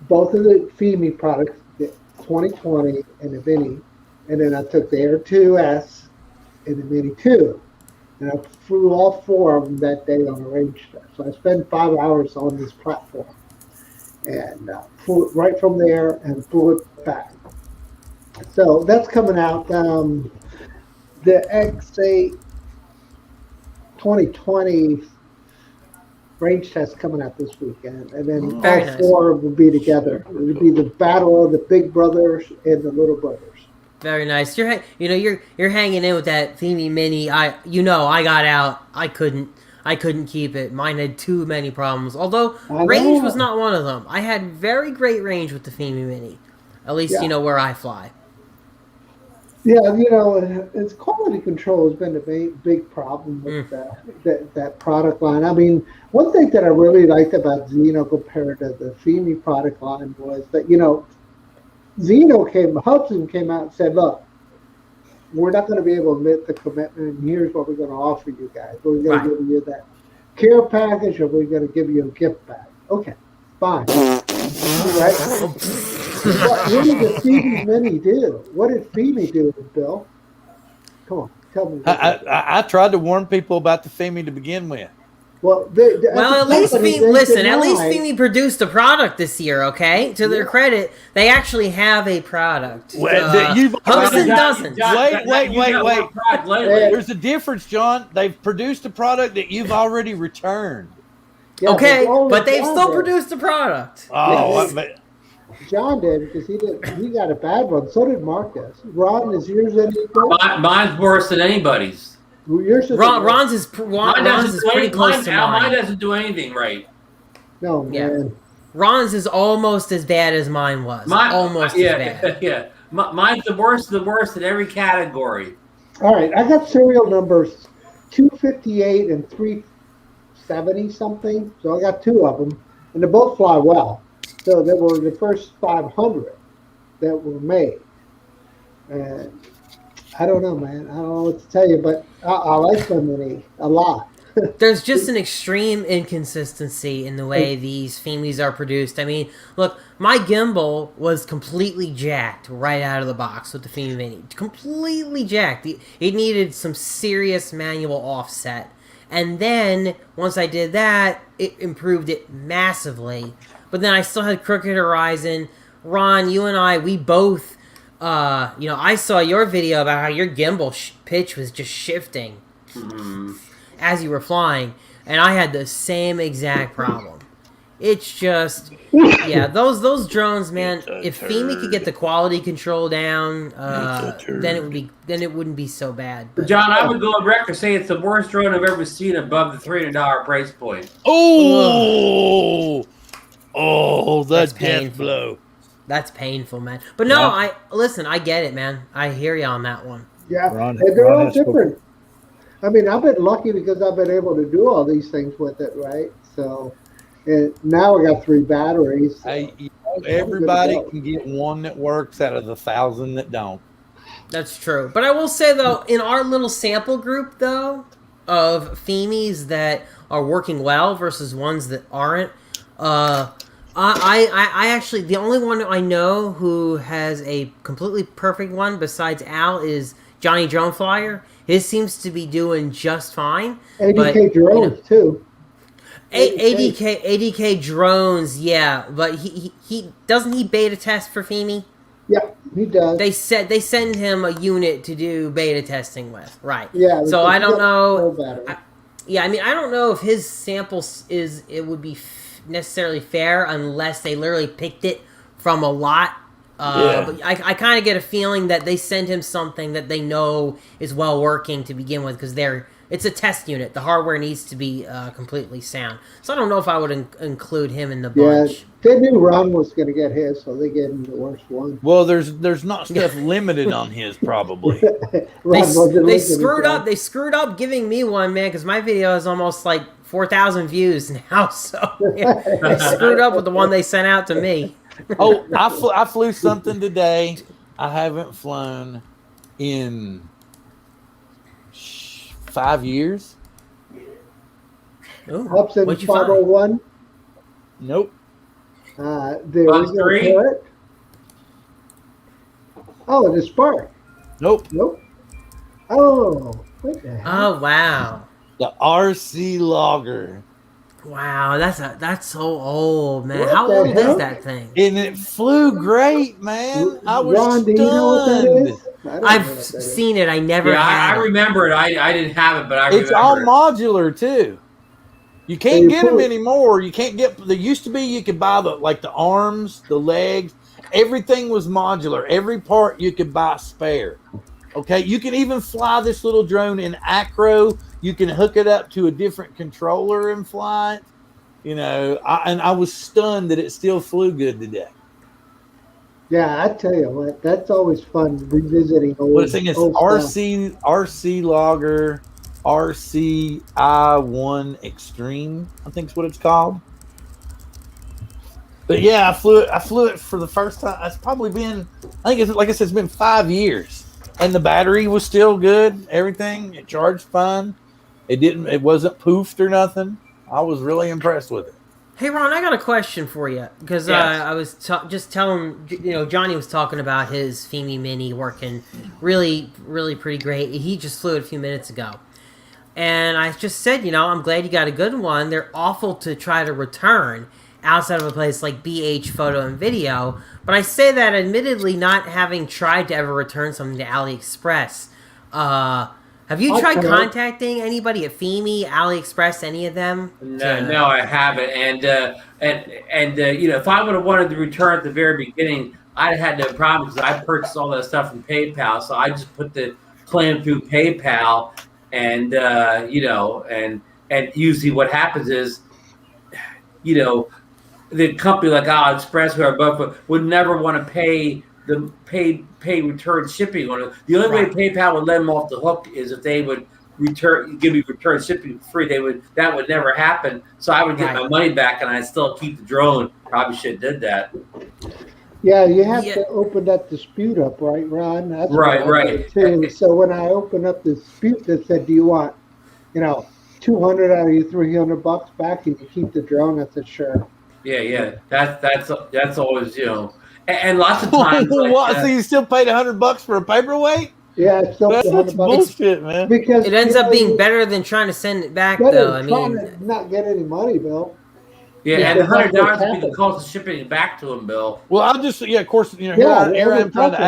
both of the FEMI products, the 2020 and the Mini, and then I took the Air 2S and the Mini 2. And I flew all 4 of them that day on a range test. So I spent 5 hours on this platform and flew it right from there and flew it back. So that's coming out. The X8 2020 range test coming out this weekend, and then Very all nice. 4 will be together. It'll be the battle of the big brothers and the little brothers. Very nice. You're hanging in with that FEMI Mini. I got out. I couldn't keep it. Mine had too many problems. Although range was not one of them. I had very great range with the FEMI Mini. At least where I fly. Yeah, its quality control has been a big problem with that product line. I mean, one thing that I really liked about Zeno compared to the FEMI product line was that, Hudson came out and said, look, we're not going to be able to meet the commitment, and here's what we're going to offer you guys. We're going to give you that care package, or we're going to give you a gift bag. Okay, fine. Right? What did the FEMI Mini do? What did FEMI do, Bill? Come on, tell me. I tried to warn people about the FEMI to begin with. Well, at least FEMI produced a product this year, okay? To their credit, they actually have a product. Hudson doesn't. Wait. There's a difference, John. They've produced a product that you've already returned. Yeah, okay, but they've still produced a product. John did, because he got a bad one. So did Marcus. Ron, is yours any good? Mine's worse than anybody's. Ron's is pretty close to mine. Mine doesn't do anything right. No, man. Ron's is almost as bad as mine was. Almost as bad. Yeah. Mine's the worst in every category. All right, I got serial numbers 258 and 370 something. So I got 2 of them, and they both fly well. So they were the first 500 that were made. And I don't know, man. I don't know what to tell you, but I like the Mini a lot. There's just an extreme inconsistency in the way these FEMIs are produced. I mean, look, my gimbal was completely jacked right out of the box with the FEMI Mini. Completely jacked. It needed some serious manual offset. And then, once I did that, it improved it massively. But then I still had crooked horizon. Ron, you and I, we both... I saw your video about how your gimbal pitch was just shifting as you were flying, and I had the same exact problem. It's just, those drones, man. If FEMI could get the quality control down, then it wouldn't be so bad. But, John, I would go on record say it's the worst drone I've ever seen above the $300 price point. Oh, that's death blow. That's painful, man. But no, I get it, man. I hear you on that one. Yeah, they're all different. I mean, I've been lucky because I've been able to do all these things with it, right? So, and now I got 3 batteries. So hey, everybody can get one that works out of the 1,000 that don't. That's true. But I will say, though, in our little sample group, though, of FEMIs that are working well versus ones that aren't, I actually, the only one I know who has a completely perfect one besides Al is Johnny Drone Flyer. His seems to be doing just fine. ADK drones too. ADK drones, yeah, but he doesn't he beta test for FEMI? Yeah, he does. They send him a unit to do beta testing with, right? Yeah. So I don't know. I mean, I don't know if his samples would be necessarily fair unless they literally picked it from a lot. But I kind of get a feeling that they send him something that they know is well working to begin with because it's a test unit. The hardware needs to be completely sound. So I don't know if I would include him in the bunch. Yeah, they knew Ron was going to get his, so they gave him the worst one. Well, there's not stuff limited on his probably. They screwed up. They screwed up giving me one, man, because my video is almost like 4,000 views now, so they screwed up with the one they sent out to me. Oh, I flew something today. I haven't flown in 5 years. Ooh, Hobson what'd you find? 501. Nope. The Bug original 3? turret. Oh, the Spark. Nope. Nope. Oh, what the heck? Oh wow. The RC Logger. Wow, that's so old, man. What How the old is heck? that thing? And it flew great, man. I was Ron, do you know what that stunned. is? I don't know I've what that is. seen it. I never Yeah, had I it. remember it. I didn't have it, but I It's all remember it. modular too. You So can't you get them put- anymore. You can't get. There used to be you could buy the arms, the legs. Everything was modular. Every part you could buy spare. Okay, you can even fly this little drone in acro. You can hook it up to a different controller and fly it. You know, I was stunned that it still flew good today. Yeah, I tell you what, that's always fun revisiting old. Well, the thing is, old stuff. RC Logger, RCI1 Extreme, I think is what it's called. But yeah, I flew it for the first time. It's probably been, I think it's like I said, it's been 5 years, and the battery was still good. Everything, it charged fine. It wasn't poofed or nothing. I was really impressed with it. Hey Ron, I got a question for you because Yes. I was just telling Johnny was talking about his FEMI Mini working really pretty great. He just flew it a few minutes ago, and I just said, I'm glad you got a good one. They're awful to try to return outside of a place like BH Photo and Video, but I say that admittedly not having tried to ever return something to AliExpress. Have you tried contacting anybody at FEMI, AliExpress, any of them? No, I haven't. And if I would have wanted to return at the very beginning, I'd had no problem because I purchased all that stuff from PayPal. So I just put the claim through PayPal, and and usually what happens is, the company like AliExpress, who are both would never want to pay pay return shipping on it. The only way PayPal would let them off the hook is if they would give me return shipping for free. That would never happen. So I would get my money back, and I'd still keep the drone. Probably should have did that. Yeah, you have to open that dispute up, right, Ron? That's right. Too. So when I opened up the dispute that said, "Do you want, 200 out of your $300 back, and you keep the drone?" I said, "Sure." Yeah. That's always And lots of times, So you still paid $100 for a paperweight? Yeah, it's still That's $100 bullshit, man. because it ends up being better than trying to send it back, better though. I trying mean, to not get any money, Bill. Yeah, Yeah, and the that's what's $100 would be the happened. cost of shipping it back to them, Bill. Well, I'll just of course, here I'm trying to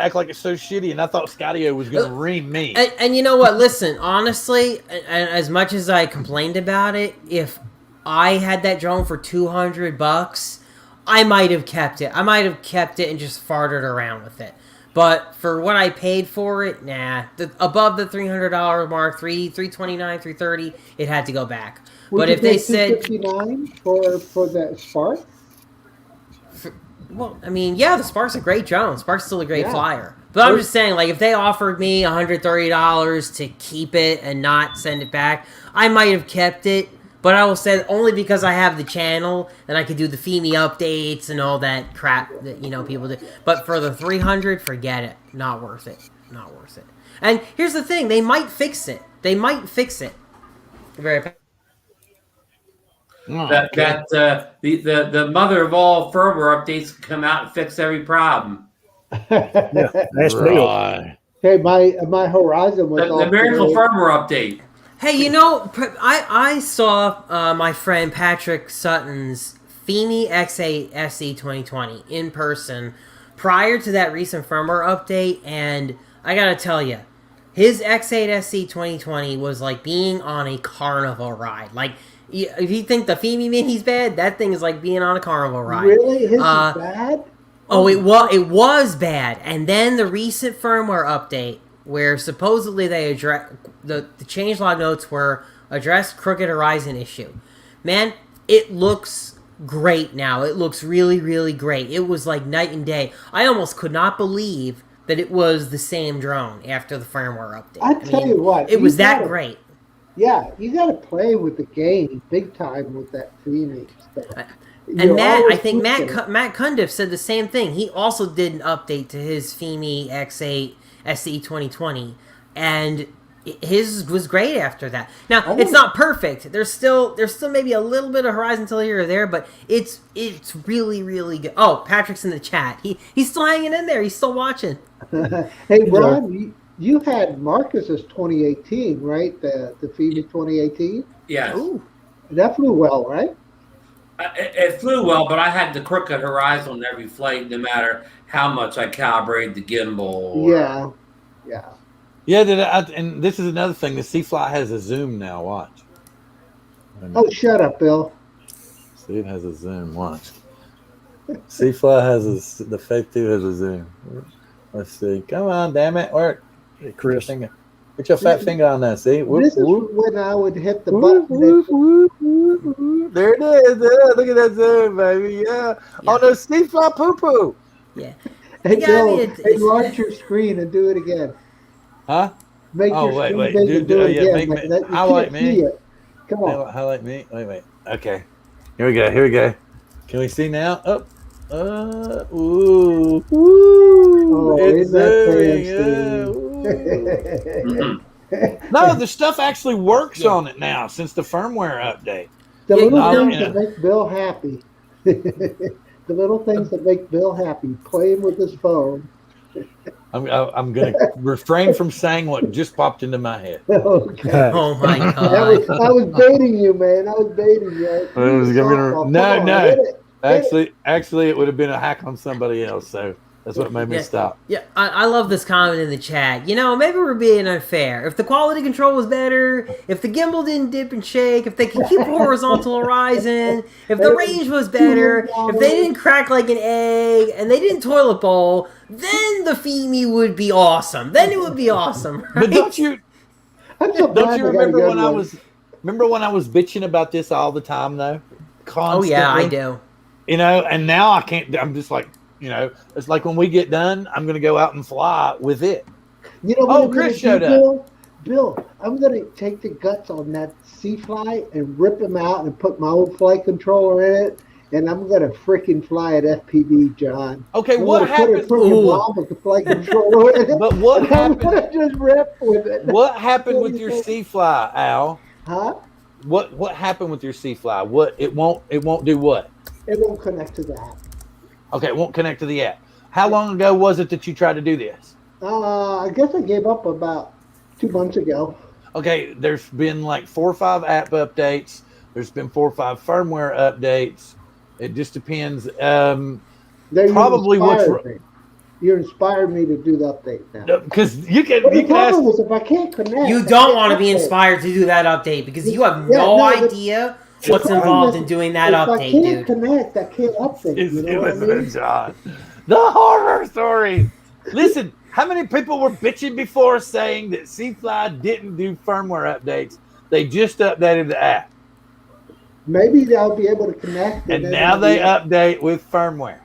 act like it's so shitty, and I thought Scottio was going to ream me. and you know what? Listen, honestly, and as much as I complained about it, if I had that drone for $200, I might have kept it. I might have kept it and just farted around with it. But for what I paid for it, nah. Above the $300 mark, $329, $330, it had to go back. Would But you if they pay said, $259 for that Spark? well, I mean, yeah, the Spark's a great drone. Spark's still a great flyer. But I'm just saying, like, if they offered me $130 to keep it and not send it back, I might have kept it. But I will say only because I have the channel and I could do the FEMI updates and all that crap that people do. But for the $300, forget it. Not worth it. Not worth it. And here's the thing: they might fix it. Very. The mother of all firmware updates can come out and fix every problem. Yeah, that's Bill. Hey, my Horizon was The miracle firmware update. Hey, I saw my friend Patrick Sutton's FEMI X8 SE 2020 in person prior to that recent firmware update, and I gotta tell you, his X8 SE 2020 was like being on a carnival ride. Like, if you think the FEMI Mini's bad, that thing is like being on a carnival ride. Really? His is bad? Oh, it was bad. And then the recent firmware update, where supposedly they address the changelog notes were addressed crooked horizon issue. Man, it looks great now. It looks really, really great. It was like night and day. I almost could not believe that it was the same drone after the firmware update. I tell you what, it was that great. Yeah, you got to play with the game big time with that theming stuff. And You're Matt, I always think tweaking it. Matt Cundiff said the same thing. He also did an update to his FIMI X8 SE 2020, and his was great after that. Now it's not perfect. There's still maybe a little bit of Horizon Till here or there, but it's really good. Oh, Patrick's in the chat. He's still hanging in there. He's still watching. Hey, Ron, you had Marcus's 2018, right? The FIMI 2018. Yes. Ooh. That flew well, right? It flew well, but I had the crooked horizon on every flight, no matter how much I calibrated the gimbal. Yeah. And this is another thing. The C-Fly has a zoom now. Watch. Oh, shut up, Bill. See, it has a zoom. Watch. C-Fly has the Faith 2 has a zoom. Let's see. Come on, damn it. Work. Hey, Chris. Put your fat finger on that. See? Whoop, This is whoop. when I would hit the Whoop, button. whoop, whoop, whoop, whoop. There it is. Yeah, look at that zoom, baby. Yeah. Oh, no, C-Fly poo-poo. Yeah. Hey, Yeah, Bill, I mean, enlarge your screen and do it again. Huh? Make your wait. screen big and do it again. Make me, Like that. You highlight can't me. see it. Come on. Highlight me. Wait. Okay. Here we go. Can we see now? Oh. Ooh. Oh, It's isn't zooming. that fancy? No, the stuff actually works on it now since the firmware update. The little no, things yeah. that make Bill happy. The little things that make Bill happy. Playing with his phone. I'm going to refrain from saying what just popped into my head. Okay. Oh my I god. was baiting you, man. I was baiting you. It was gonna be, Come on, hit it. Actually, it would have been a hack on somebody else. So that's what made me stop. Yeah, I love this comment in the chat. Maybe we're being unfair. If the quality control was better, if the gimbal didn't dip and shake, if they could keep a horizontal horizon, if the range was better, if they didn't crack like an egg, and they didn't toilet bowl, then the FIMI would be awesome. Then it would be awesome. Right? But don't you remember when I was bitching about this all the time though? Constantly? Oh yeah, I do. And now I can't. I'm just like, it's like when we get done, I'm going to go out and fly with it. You know what? Chris showed up. Bill, I'm going to take the guts on that C-Fly and rip him out and put my old flight controller in it, and I'm going to freaking fly at FPV, John. Okay, what happened? With the flight controller in it. But what happened? I'm going to just rip with it. What happened with your C-Fly, Al? Huh? What happened with your C-Fly? It won't do what? It won't connect to that. Okay, it won't connect to the app. How long ago was it that you tried to do this? I guess I gave up about 2 months ago. Okay, there's been like 4 or 5 app updates. There's been 4 or 5 firmware updates. It just depends. Probably You inspired me to do the update now. Because you can ask. Is if I can't connect, you don't want to be inspired to do that update because you have no idea what's involved in doing that update, dude. If I can't connect, I can't update. You know what I mean? John. The horror story. Listen, how many people were bitching before saying that C-Fly didn't do firmware updates? They just updated the app. Maybe they'll be able to connect. And now they update with firmware.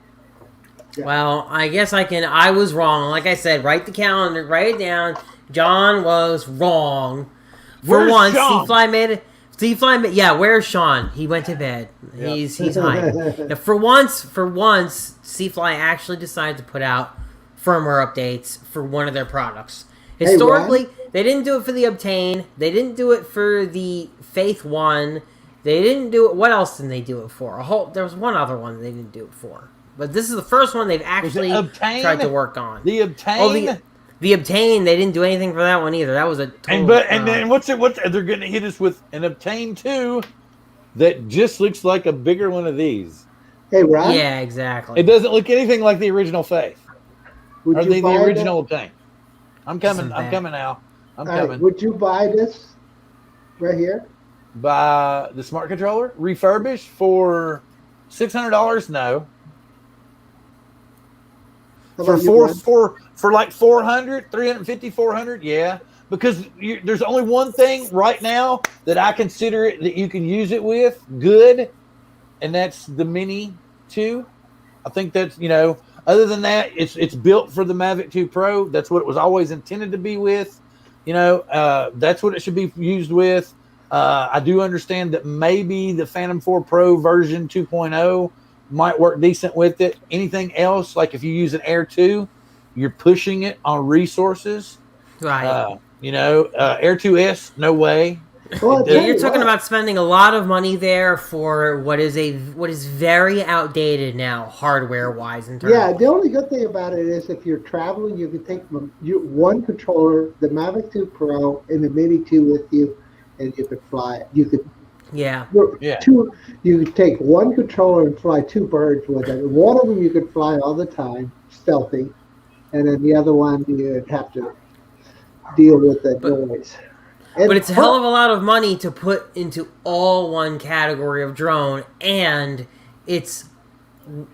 Yeah. Well, I guess I was wrong. Like I said, write the calendar, write it down. John was wrong. For once, C-Fly made it. Yeah, where's Sean? He went to bed. Yep. He's hiding. Now, for once, C-Fly actually decided to put out firmware updates for one of their products. Historically, they didn't do it for the Obtain. They didn't do it for the Faith 1. They didn't do it. What else did they do it for? There was one other one they didn't do it for. But this is the first one they've actually tried to work on. The Obtain? The Obtain, they didn't do anything for that one either. That was a total... And then what's they're going to hit us with an Obtain 2 that just looks like a bigger one of these. Hey, Ron? Yeah, exactly. It doesn't look anything like the original Faith. Would or you the buy original Obtain. I'm coming Al. I'm coming. Right, would you buy this right here? Buy the smart controller? Refurbished for $600? No. For like 400, 350, 400, yeah. Because there's only one thing right now that I consider it that you can use it with good, and that's the Mini 2. I think that's, other than that, it's built for the Mavic 2 Pro. That's what it was always intended to be with. That's what it should be used with. I do understand that maybe the Phantom 4 Pro version 2.0 might work decent with it. Anything else, like if you use an Air 2, you're pushing it on resources. Right. Air 2S, no way. Well, Yeah, you're talking about spending a lot of money there for what is very outdated now, hardware wise. Yeah, the only good thing about it is if you're traveling, you can take one controller, the Mavic 2 Pro, and the Mini 2 with you, and you could fly it. You could. Yeah. You could take one controller and fly two birds with it. One of them you could fly all the time, stealthy, and then the other one you'd have to deal with the noise. But it's a hell of a lot of money to put into all one category of drone, and it's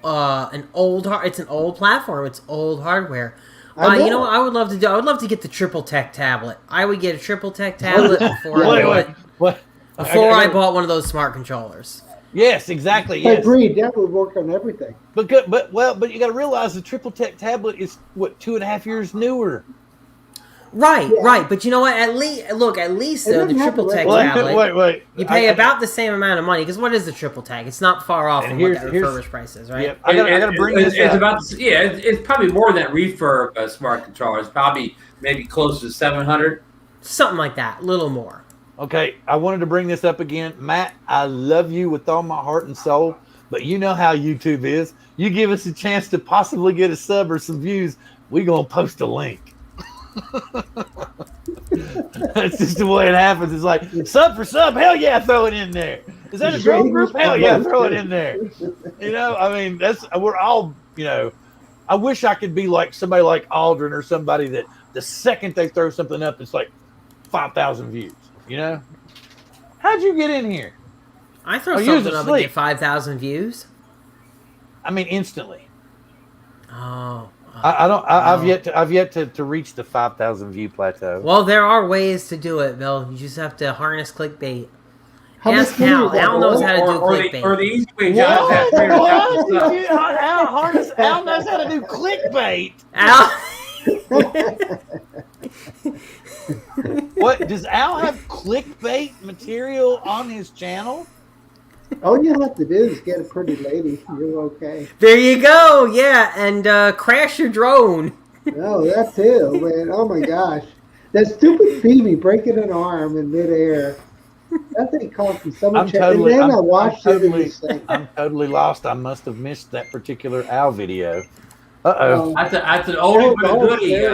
an old platform. It's old hardware. You know what I would love to do? I would love to get the Triple Tech tablet. I would get a Triple Tech tablet before I bought one of those smart controllers. Yes, exactly. I Yes. agreed. That would work on everything. But you got to realize the Triple Tech tablet is 2.5 years newer. Right. But you know what? At least though, the Triple Tech tablet. Wait. You pay about the same amount of money because what is the Triple Tech? It's not far off from what that refurbished price is, right? Yeah, I gotta bring this up. It's probably more than that refurb smart controller. It's probably maybe close to 700, something like that, a little more. Okay, I wanted to bring this up again, Matt. I love you with all my heart and soul, but you know how YouTube is. You give us a chance to possibly get a sub or some views, we gonna post a link. That's just the way it happens. It's like sub for sub, hell yeah, throw it in there. Is that a drone group? Hell yeah, throw it in there. I mean, we're all, I wish I could be like somebody like Aldrin or somebody that the second they throw something up, it's like 5,000 views. How'd you get in here? I throw something up and get 5,000 views. I mean, instantly. Oh. I've yet to reach the 5,000 view plateau. Well, there are ways to do it, Bill. You just have to harness clickbait. Ask Al. Al knows how to do clickbait. Or the easy way, John. Al knows how to do clickbait. Al. What does Al have clickbait material on his channel? All you have to do is get a pretty lady. You're okay. There you go. Yeah, and crash your drone. Oh, that too, man. Oh my gosh, that stupid Phoebe breaking an arm in midair. That thing cost me so much. I'm totally lost. I must have missed that particular Al video. Uh-oh. That's an oldie but a goodie.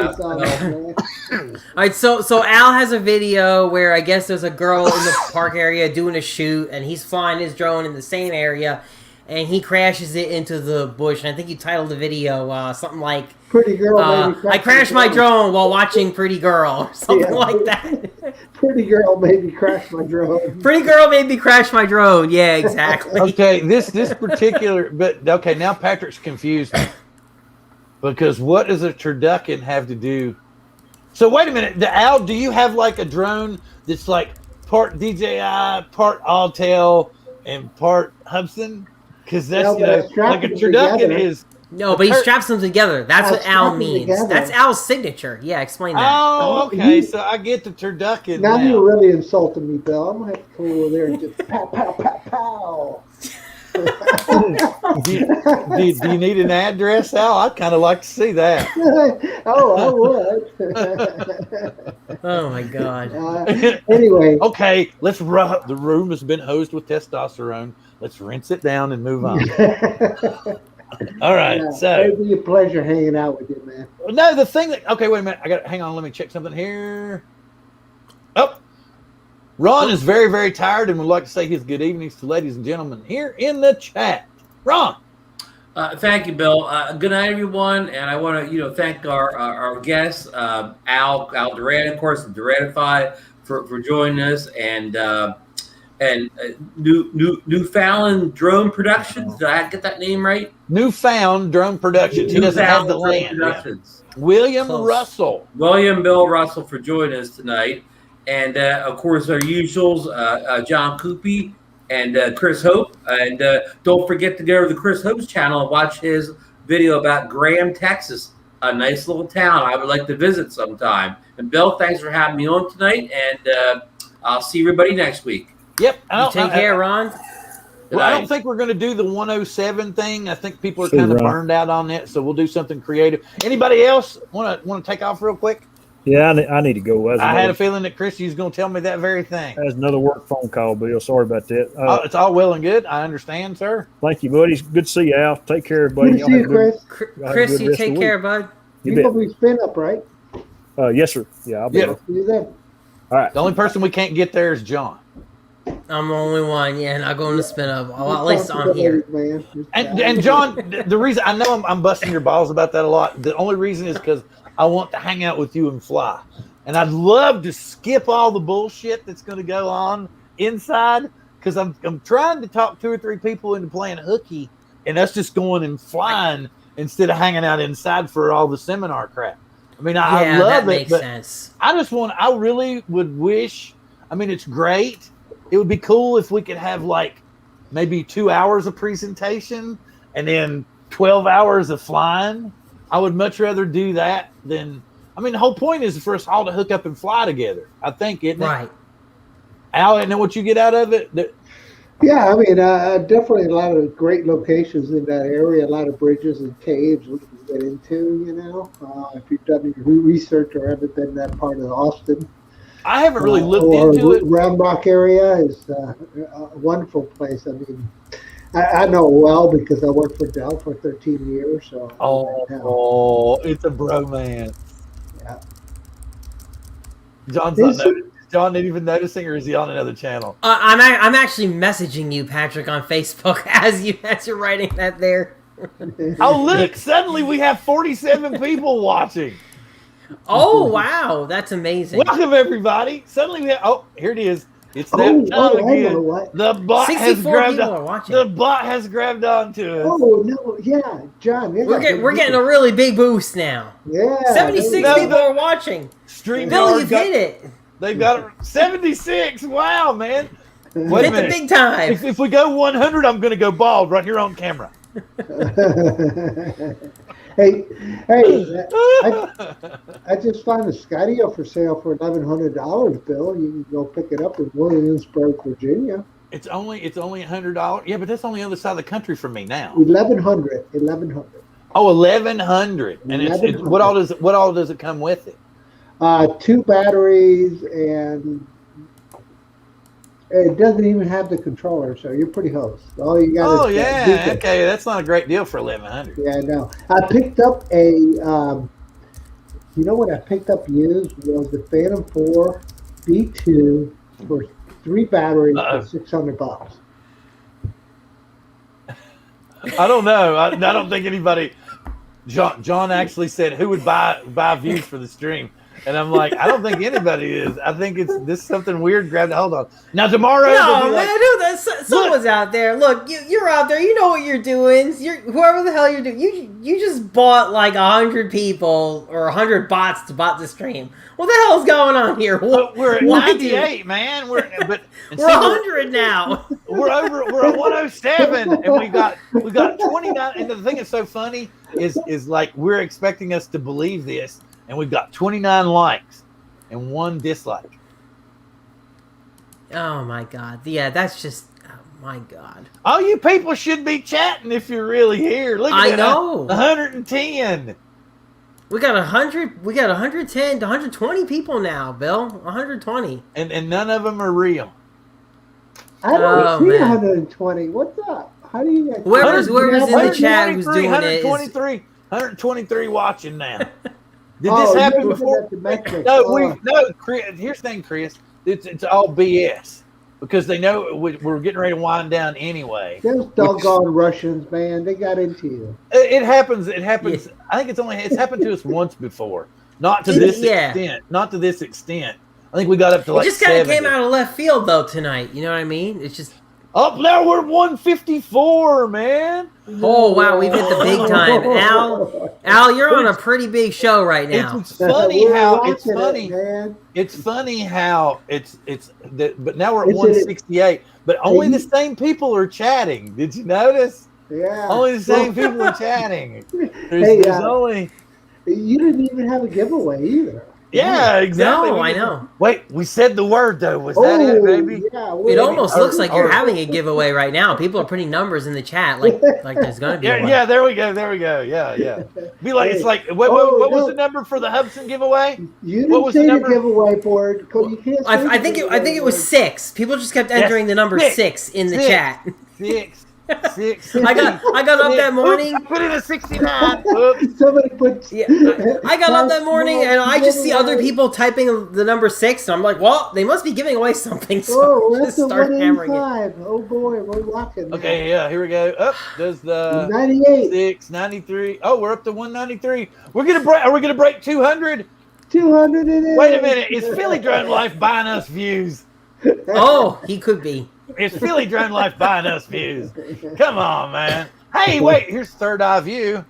All right, so Al has a video where I guess there's a girl in the park area doing a shoot, and he's flying his drone in the same area, and he crashes it into the bush. And I think you titled the video something like "Pretty Girl." I crashed my drone while watching Pretty Girl, or something like that. Pretty Girl made me crash my drone. Pretty Girl made me crash my drone. Yeah, exactly. Okay, this particular, but okay, now Patrick's confused me. Because what does a turducken have to do? So wait a minute, Al, do you have like a drone that's like part DJI, part Autel, and part Hubsan? Because that's like a turducken is. No, but he straps them together. That's what Al means. That's Al's signature. Yeah, explain that. Oh, okay. So I get the turducken. Now you're really insulting me, Bill. I'm gonna have to come over there and just pow, pow, pow, pow. do you need an address, Al? I'd kind of like to see that. Oh, I would. Oh my God. Anyway. Okay, let's run. The room has been hosed with testosterone. Let's rinse it down and move on. All right. Yeah, so it'd be a pleasure hanging out with you, man. No, the thing that wait a minute. Hang on, let me check something here. Oh. Ron is very, very tired and would like to say his good evenings to ladies and gentlemen here in the chat. Ron. Thank you, Bill. Good night, everyone. And I want to, thank our guests, Al Duran, of course, of Duranafy, for joining us, and Newfound Drone Productions. Did I get that name right? Newfound Drone Productions. He doesn't have the land. William Russell. William Bill Russell for joining us tonight. And, of course, our usuals, John Cuppi and Chris Hope. And don't forget to go to the Chris Hope's channel and watch his video about Graham, Texas, a nice little town I would like to visit sometime. And, Bill, thanks for having me on tonight. And I'll see everybody next week. Yep. You take care, Ron. Well, I don't think we're going to do the 107 thing. I think people are See, kind of Ron. burned out on it, so we'll do something creative. Anybody else want to take off real quick? Yeah, I need to go. I had a feeling that Christy was going to tell me that very thing. That's another work phone call, Bill. Sorry about that. It's all well and good. I understand, sir. Thank you, buddies. Good to see you, Al. Take care, everybody. Good to see you, Chris. Chris, you take care, bud. You You'll be spin up, right? bet. Yes, sir. Yeah, I'll be there. See you then. All right. The only person we can't get there is John. I'm the only one, yeah, not going to spin up. Well, at least I'm here. Man. And John, the reason I know I'm busting your balls about that a lot. The only reason is because I want to hang out with you and fly, and I'd love to skip all the bullshit that's going to go on inside because I'm trying to talk 2 or 3 people into playing hooky, and us just going and flying instead of hanging out inside for all the seminar crap. I mean, I love that it, makes but sense. I really would wish. I mean, it's great. It would be cool if we could have like maybe 2 hours of presentation and then 12 hours of flying. I would much rather do that than, I mean, the whole point is for us all to hook up and fly together. I think, isn't it? Right. Al, isn't that what you get out of it? Yeah, I mean, definitely a lot of great locations in that area, a lot of bridges and caves we can get into, you know. If you've done your research or ever been that part of Austin. I haven't really looked or into it. Round Rock area is a wonderful place. I mean, I know it well because I worked for Dell for 13 years. So It's a bromance. Yeah. John not even noticing, or is he on another channel? I'm actually messaging you, Patrick, on Facebook as you're writing that there. Oh, look! Suddenly we have 47 people watching. Oh wow, that's amazing! Welcome everybody. Suddenly we have. Oh, here it is. It's that time I know again. what. The bot has 64 grabbed. people are watching. The bot has grabbed onto us. Oh no, yeah, John. We're getting a really big boost now. Yeah. 76 people are watching. Stream Bill, you've hit it. They've got 76. Wow, man. Wait a Hit the minute. big time. If we go 100, I'm going to go bald right here on camera. hey, I just found a Skydio for sale for $1,100, Bill. You can go pick it up in Williamsburg, Virginia. It's only $100. Yeah, but that's on the other side of the country from me now. 1,100. Oh, 1,100. And it's what all does it come with it? 2 batteries, and it doesn't even have the controller, so you're pretty close. All you got. Oh yeah, okay, that's not a great deal for 1,100. Yeah, no. I picked up a. You know what I picked up used was the Phantom 4 B2 for 3 batteries for $600. I don't know. I don't think anybody. John actually said who would buy views for the stream. And I'm like, I don't think anybody is. I think it's this something weird. Hold on. Now tomorrow. No, man, someone's out there. Look, you're out there. You know what you're doing. Whoever the hell you're doing. You just bought like 100 people or 100 bots to bot the stream. What the hell's going on here? We're at 98, man. We're 100 now. We're at 107, and we got 29. And the thing that's so funny is like we're expecting us to believe this. And we've got 29 likes and 1 dislike. Oh my god. Yeah, that's just my god. All you people should be chatting if you're really here. Look at that. I know. 110. We got 100. We got 110 to 120 people now, Bill. 120. And none of them are real. I don't see 120. What's up? How do you guys? Whoever's in the chat who's doing it is 123 watching now. Did this happen before? No, here's the thing, Chris. It's all BS because they know we're getting ready to wind down anyway. Those doggone Russians, man, they got into you. It happens. It happens. Yeah. I think it's happened to us once before. Not to this extent. Not to this extent. I think we got up to like. It just kind of came out of left field though tonight. You know what I mean? It's just. Up now we're 154, man. Oh wow, we've hit the big time. Al, you're on a pretty big show right now. It's funny how but now we're at 168. But only the same people are chatting. Did you notice? Yeah. Only the same people are chatting. There's only. You didn't even have a giveaway either. Yeah, exactly. No, I know. Wait, we said the word though. Was that it, baby? Yeah, It almost looks like you're or- having a giveaway right now. People are putting numbers in the chat like there's gonna be Yeah, one. yeah. There we go. There we go. Yeah, yeah. Be like, it's like, what Oh, was no. the number for the Hubson giveaway? You What didn't was the say the number? giveaway board. You can't say I the think giveaway it was board. 6. People just kept entering the number 6 in the Six. chat. 6. I got up that morning. Oops, I put in a 69. Oops. Somebody put. Yeah, I got up that morning and I just see other people typing the number 6, and I'm like, well, they must be giving away something. So Oh, I that's just a start hammering it. 185. Oh boy, we're rocking. Okay, yeah, here we go. Up does the 98, 693. Oh, we're up to 193. We're gonna break. Are we gonna break 200? 200 it is. Wait a minute. Is Philly Drone Life buying us views? Oh, he could be. Is Philly Drone Life buying us views? Come on, man. Hey, wait. Here's Third Eye View.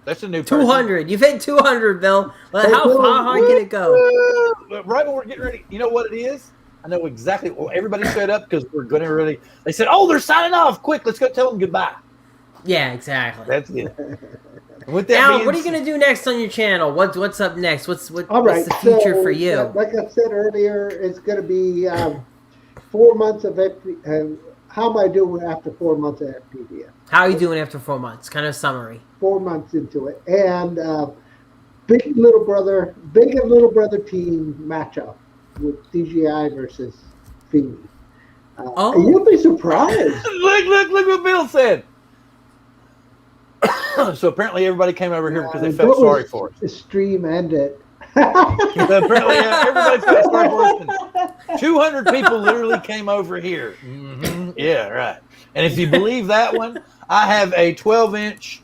That's a new person. 200. You've hit 200, Bill. Well, how high can it go? Right when we're getting ready, you know what it is? I know exactly. Well, everybody showed up because we're going to really. They said, "Oh, they're signing off! Quick, let's go tell them goodbye." Yeah, exactly. That's it. With that Now, being what are you gonna do next on your channel? What's up next? All right, what's the future so, for you? Like I said earlier, it's going to be 4 months of how am I doing after 4 months of FPVM? How are you doing after 4 months? Kind of summary. 4 months into it, and big and little brother team matchup with DJI versus Funin. Oh. You'll be surprised. look what Bill said. So apparently everybody came over here because they felt sorry for us. The stream ended. So apparently everybody felt sorry for us. And 200 people literally came over here. Mm-hmm. Yeah, right. And if you believe that one, I have a 12-inch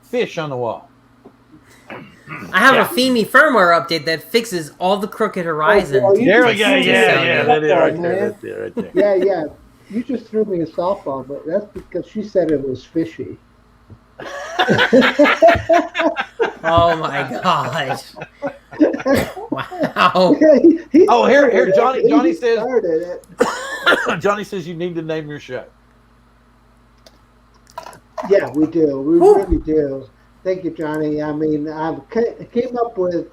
fish on the wall. I have a FEMI firmware update that fixes all the crooked horizon. Oh, There we go. Sound Yeah, good. that is right Man. there. That's it right there. Yeah. You just threw me a softball, but that's because she said it was fishy. Oh my gosh! Wow. Oh, here, Johnny says. Started it. Johnny says you need to name your show. Yeah, we do. We really do. Thank you, Johnny. I mean, I came up with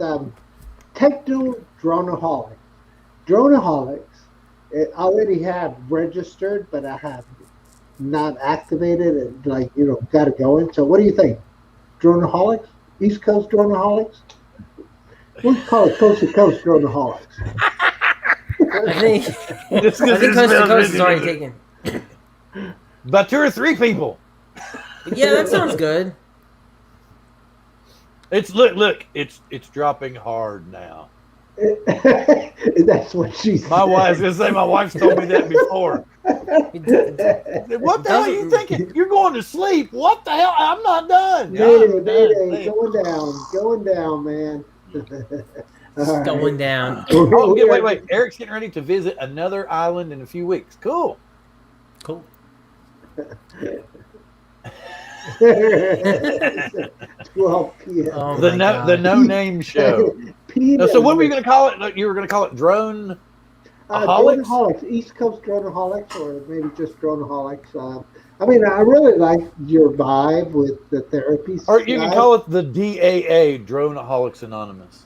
Techno Dronaholic. Dronaholics. It already have registered, but I have not activated and got it going. So what do you think? Dronaholics? East Coast Dronaholics? We call it Coast to Coast Dronaholics. I think Coast to Coast is already taken. About 2 or 3 people. Yeah, that sounds good. It's look. It's dropping hard now. That's what she said. My wife's gonna say. My wife's told me that before. What the hell are you thinking? You're going to sleep. What the hell? I'm not done. Mayday, going down, man. All right. Going down. Oh, wait. Eric's getting ready to visit another island in a few weeks. Cool. 12 p.m. Oh The my God. no name show. So what were you going to call it? You were going to call it Drone. Dronaholics, East Coast Dronaholics, or maybe just Dronaholics. I mean, I really like your vibe with the therapy. Or you can call it the DAA, Droneaholics Anonymous.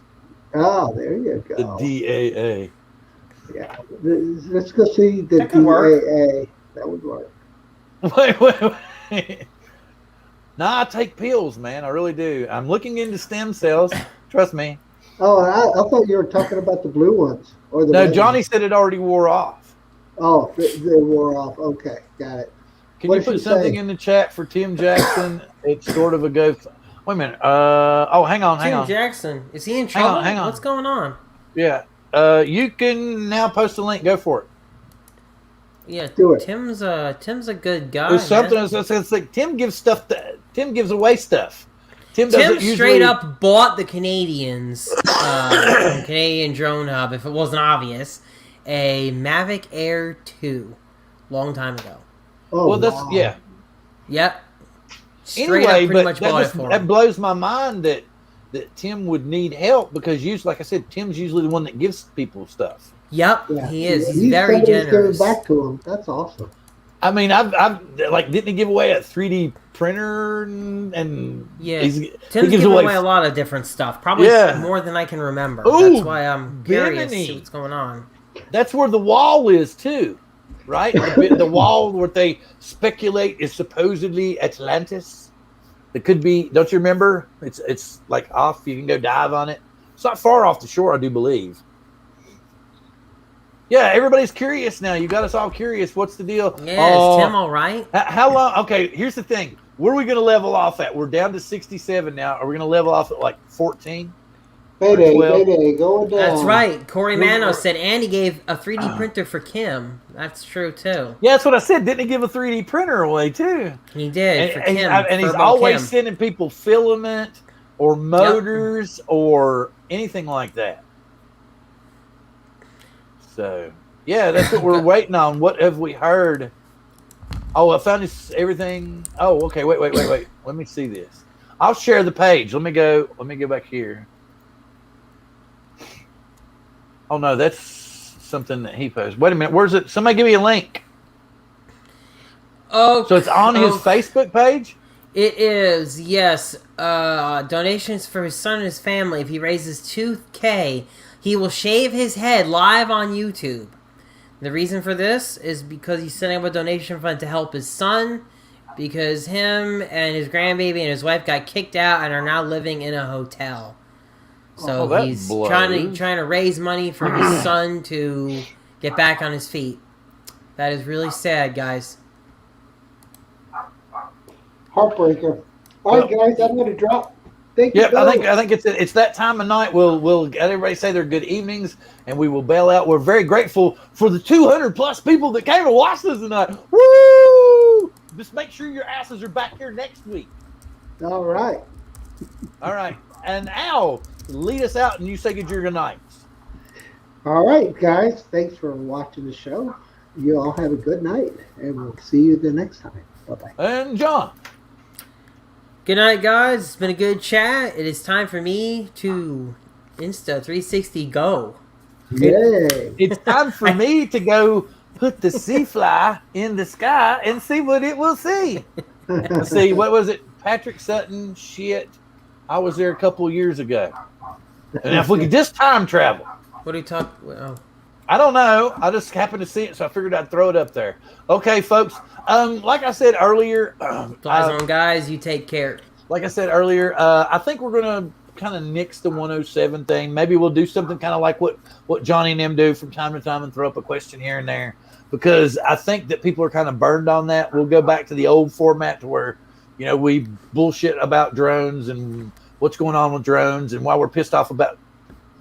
Oh, there you go. The DAA. Yeah, let's go see the That could work. DAA. That would work. Wait. Nah, I take pills, man. I really do. I'm looking into stem cells. Trust me. Oh, I thought you were talking about the blue ones. Or the No, red Johnny ones. said it already wore off. Oh, they wore off. Okay, got it. Can What you did put she something say? in the chat for Tim Jackson? It's sort of a go. Wait a minute. Hang on. Tim Jackson, is he in Hang trouble? on, hang on. What's going on? Yeah. You can now post a link. Go for it. Yeah, Do it. Tim's a good guy. There's something. man. It's like Tim gives stuff. Tim gives away stuff. Tim doesn't Tim usually. straight up bought the Canadians from Canadian Drone Hub, if it wasn't obvious, a Mavic Air 2 long time ago. Oh, Well, that's wow. yeah. Yep. Straight Anyway, up pretty but much bought it for that him. blows my mind that Tim would need help because usually, like I said, Tim's usually the one that gives people stuff. Yep, Yeah. he is. He He's very said he's generous. giving back to him. That's awesome. I mean, I've like, didn't he give away a 3D printer and Yeah, he Tim's gives giving away a lot of different stuff. Probably more than I can remember. Ooh, that's why I'm curious to Bimini. see what's going on. That's where the wall is too, right? The wall where they speculate is supposedly Atlantis. It could be. Don't you remember? It's like off. You can go dive on it. It's not far off the shore, I do believe. Yeah, everybody's curious now. You got us all curious. What's the deal? Yeah, is Tim all right? How long? Okay, here's the thing. Where are we going to level off at? We're down to 67 now. Are we going to level off at like 14? Payday, going down. That's right. Corey Mano said Andy gave a 3D printer for Kim. That's true, too. Yeah, that's what I said. Didn't he give a 3D printer away, too? He did, for Kim. And he's always sending people filament or motors or anything like that. So, yeah, that's what we're waiting on. What have we heard? Oh, I found this everything. Oh, okay. Wait. Let me see this. I'll share the page. Let me go back here. Oh no, that's something that he posted. Wait a minute. Where's it? Somebody give me a link. Oh, so it's on his Facebook page? It is, yes. Donations for his son and his family. If he raises 2K, he will shave his head live on YouTube. The reason for this is because he's setting up a donation fund to help his son, because him and his grandbaby and his wife got kicked out and are now living in a hotel. So he's trying to raise money for his son to get back on his feet. That is really sad, guys. Heartbreaker. All right, guys, I'm going to drop. Thank you. I think it's that time of night. We'll everybody say their good evenings, and we will bail out. We're very grateful for the 200 plus people that came to watch us tonight. Woo! Just make sure your asses are back here next week. All right. And Al, lead us out, and you say good nights. All right, guys. Thanks for watching the show. You all have a good night, and we'll see you the next time. Bye-bye. And John. Good night, guys. It's been a good chat. It is time for me to Insta360 go. Yay. It's time for me to go put the sea fly in the sky and see what it will see. Let's see, what was it? Patrick Sutton, shit. I was there a couple years ago. And if we could just time travel. What are you talking about? I don't know. I just happened to see it, so I figured I'd throw it up there. Okay, folks. Like I said earlier, guys, you take care. Like I said earlier, I think we're gonna kind of nix the 107 thing. Maybe we'll do something kind of like what Johnny and them do from time to time and throw up a question here and there, because I think that people are kind of burned on that. We'll go back to the old format to where, we bullshit about drones and what's going on with drones and why we're pissed off about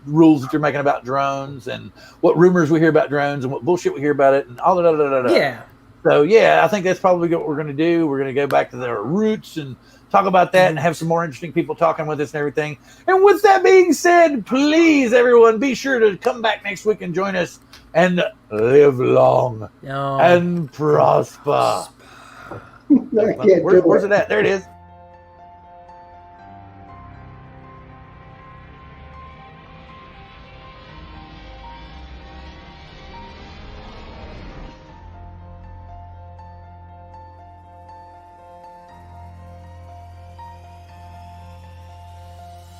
rules that you're making about drones and what rumors we hear about drones and what bullshit we hear about it and all that. Yeah. So yeah, I think that's probably what we're going to do. We're going to go back to their roots and talk about that and have some more interesting people talking with us and everything. And with that being said, please everyone be sure to come back next week and join us and live long and prosper. Where's it at? There it is.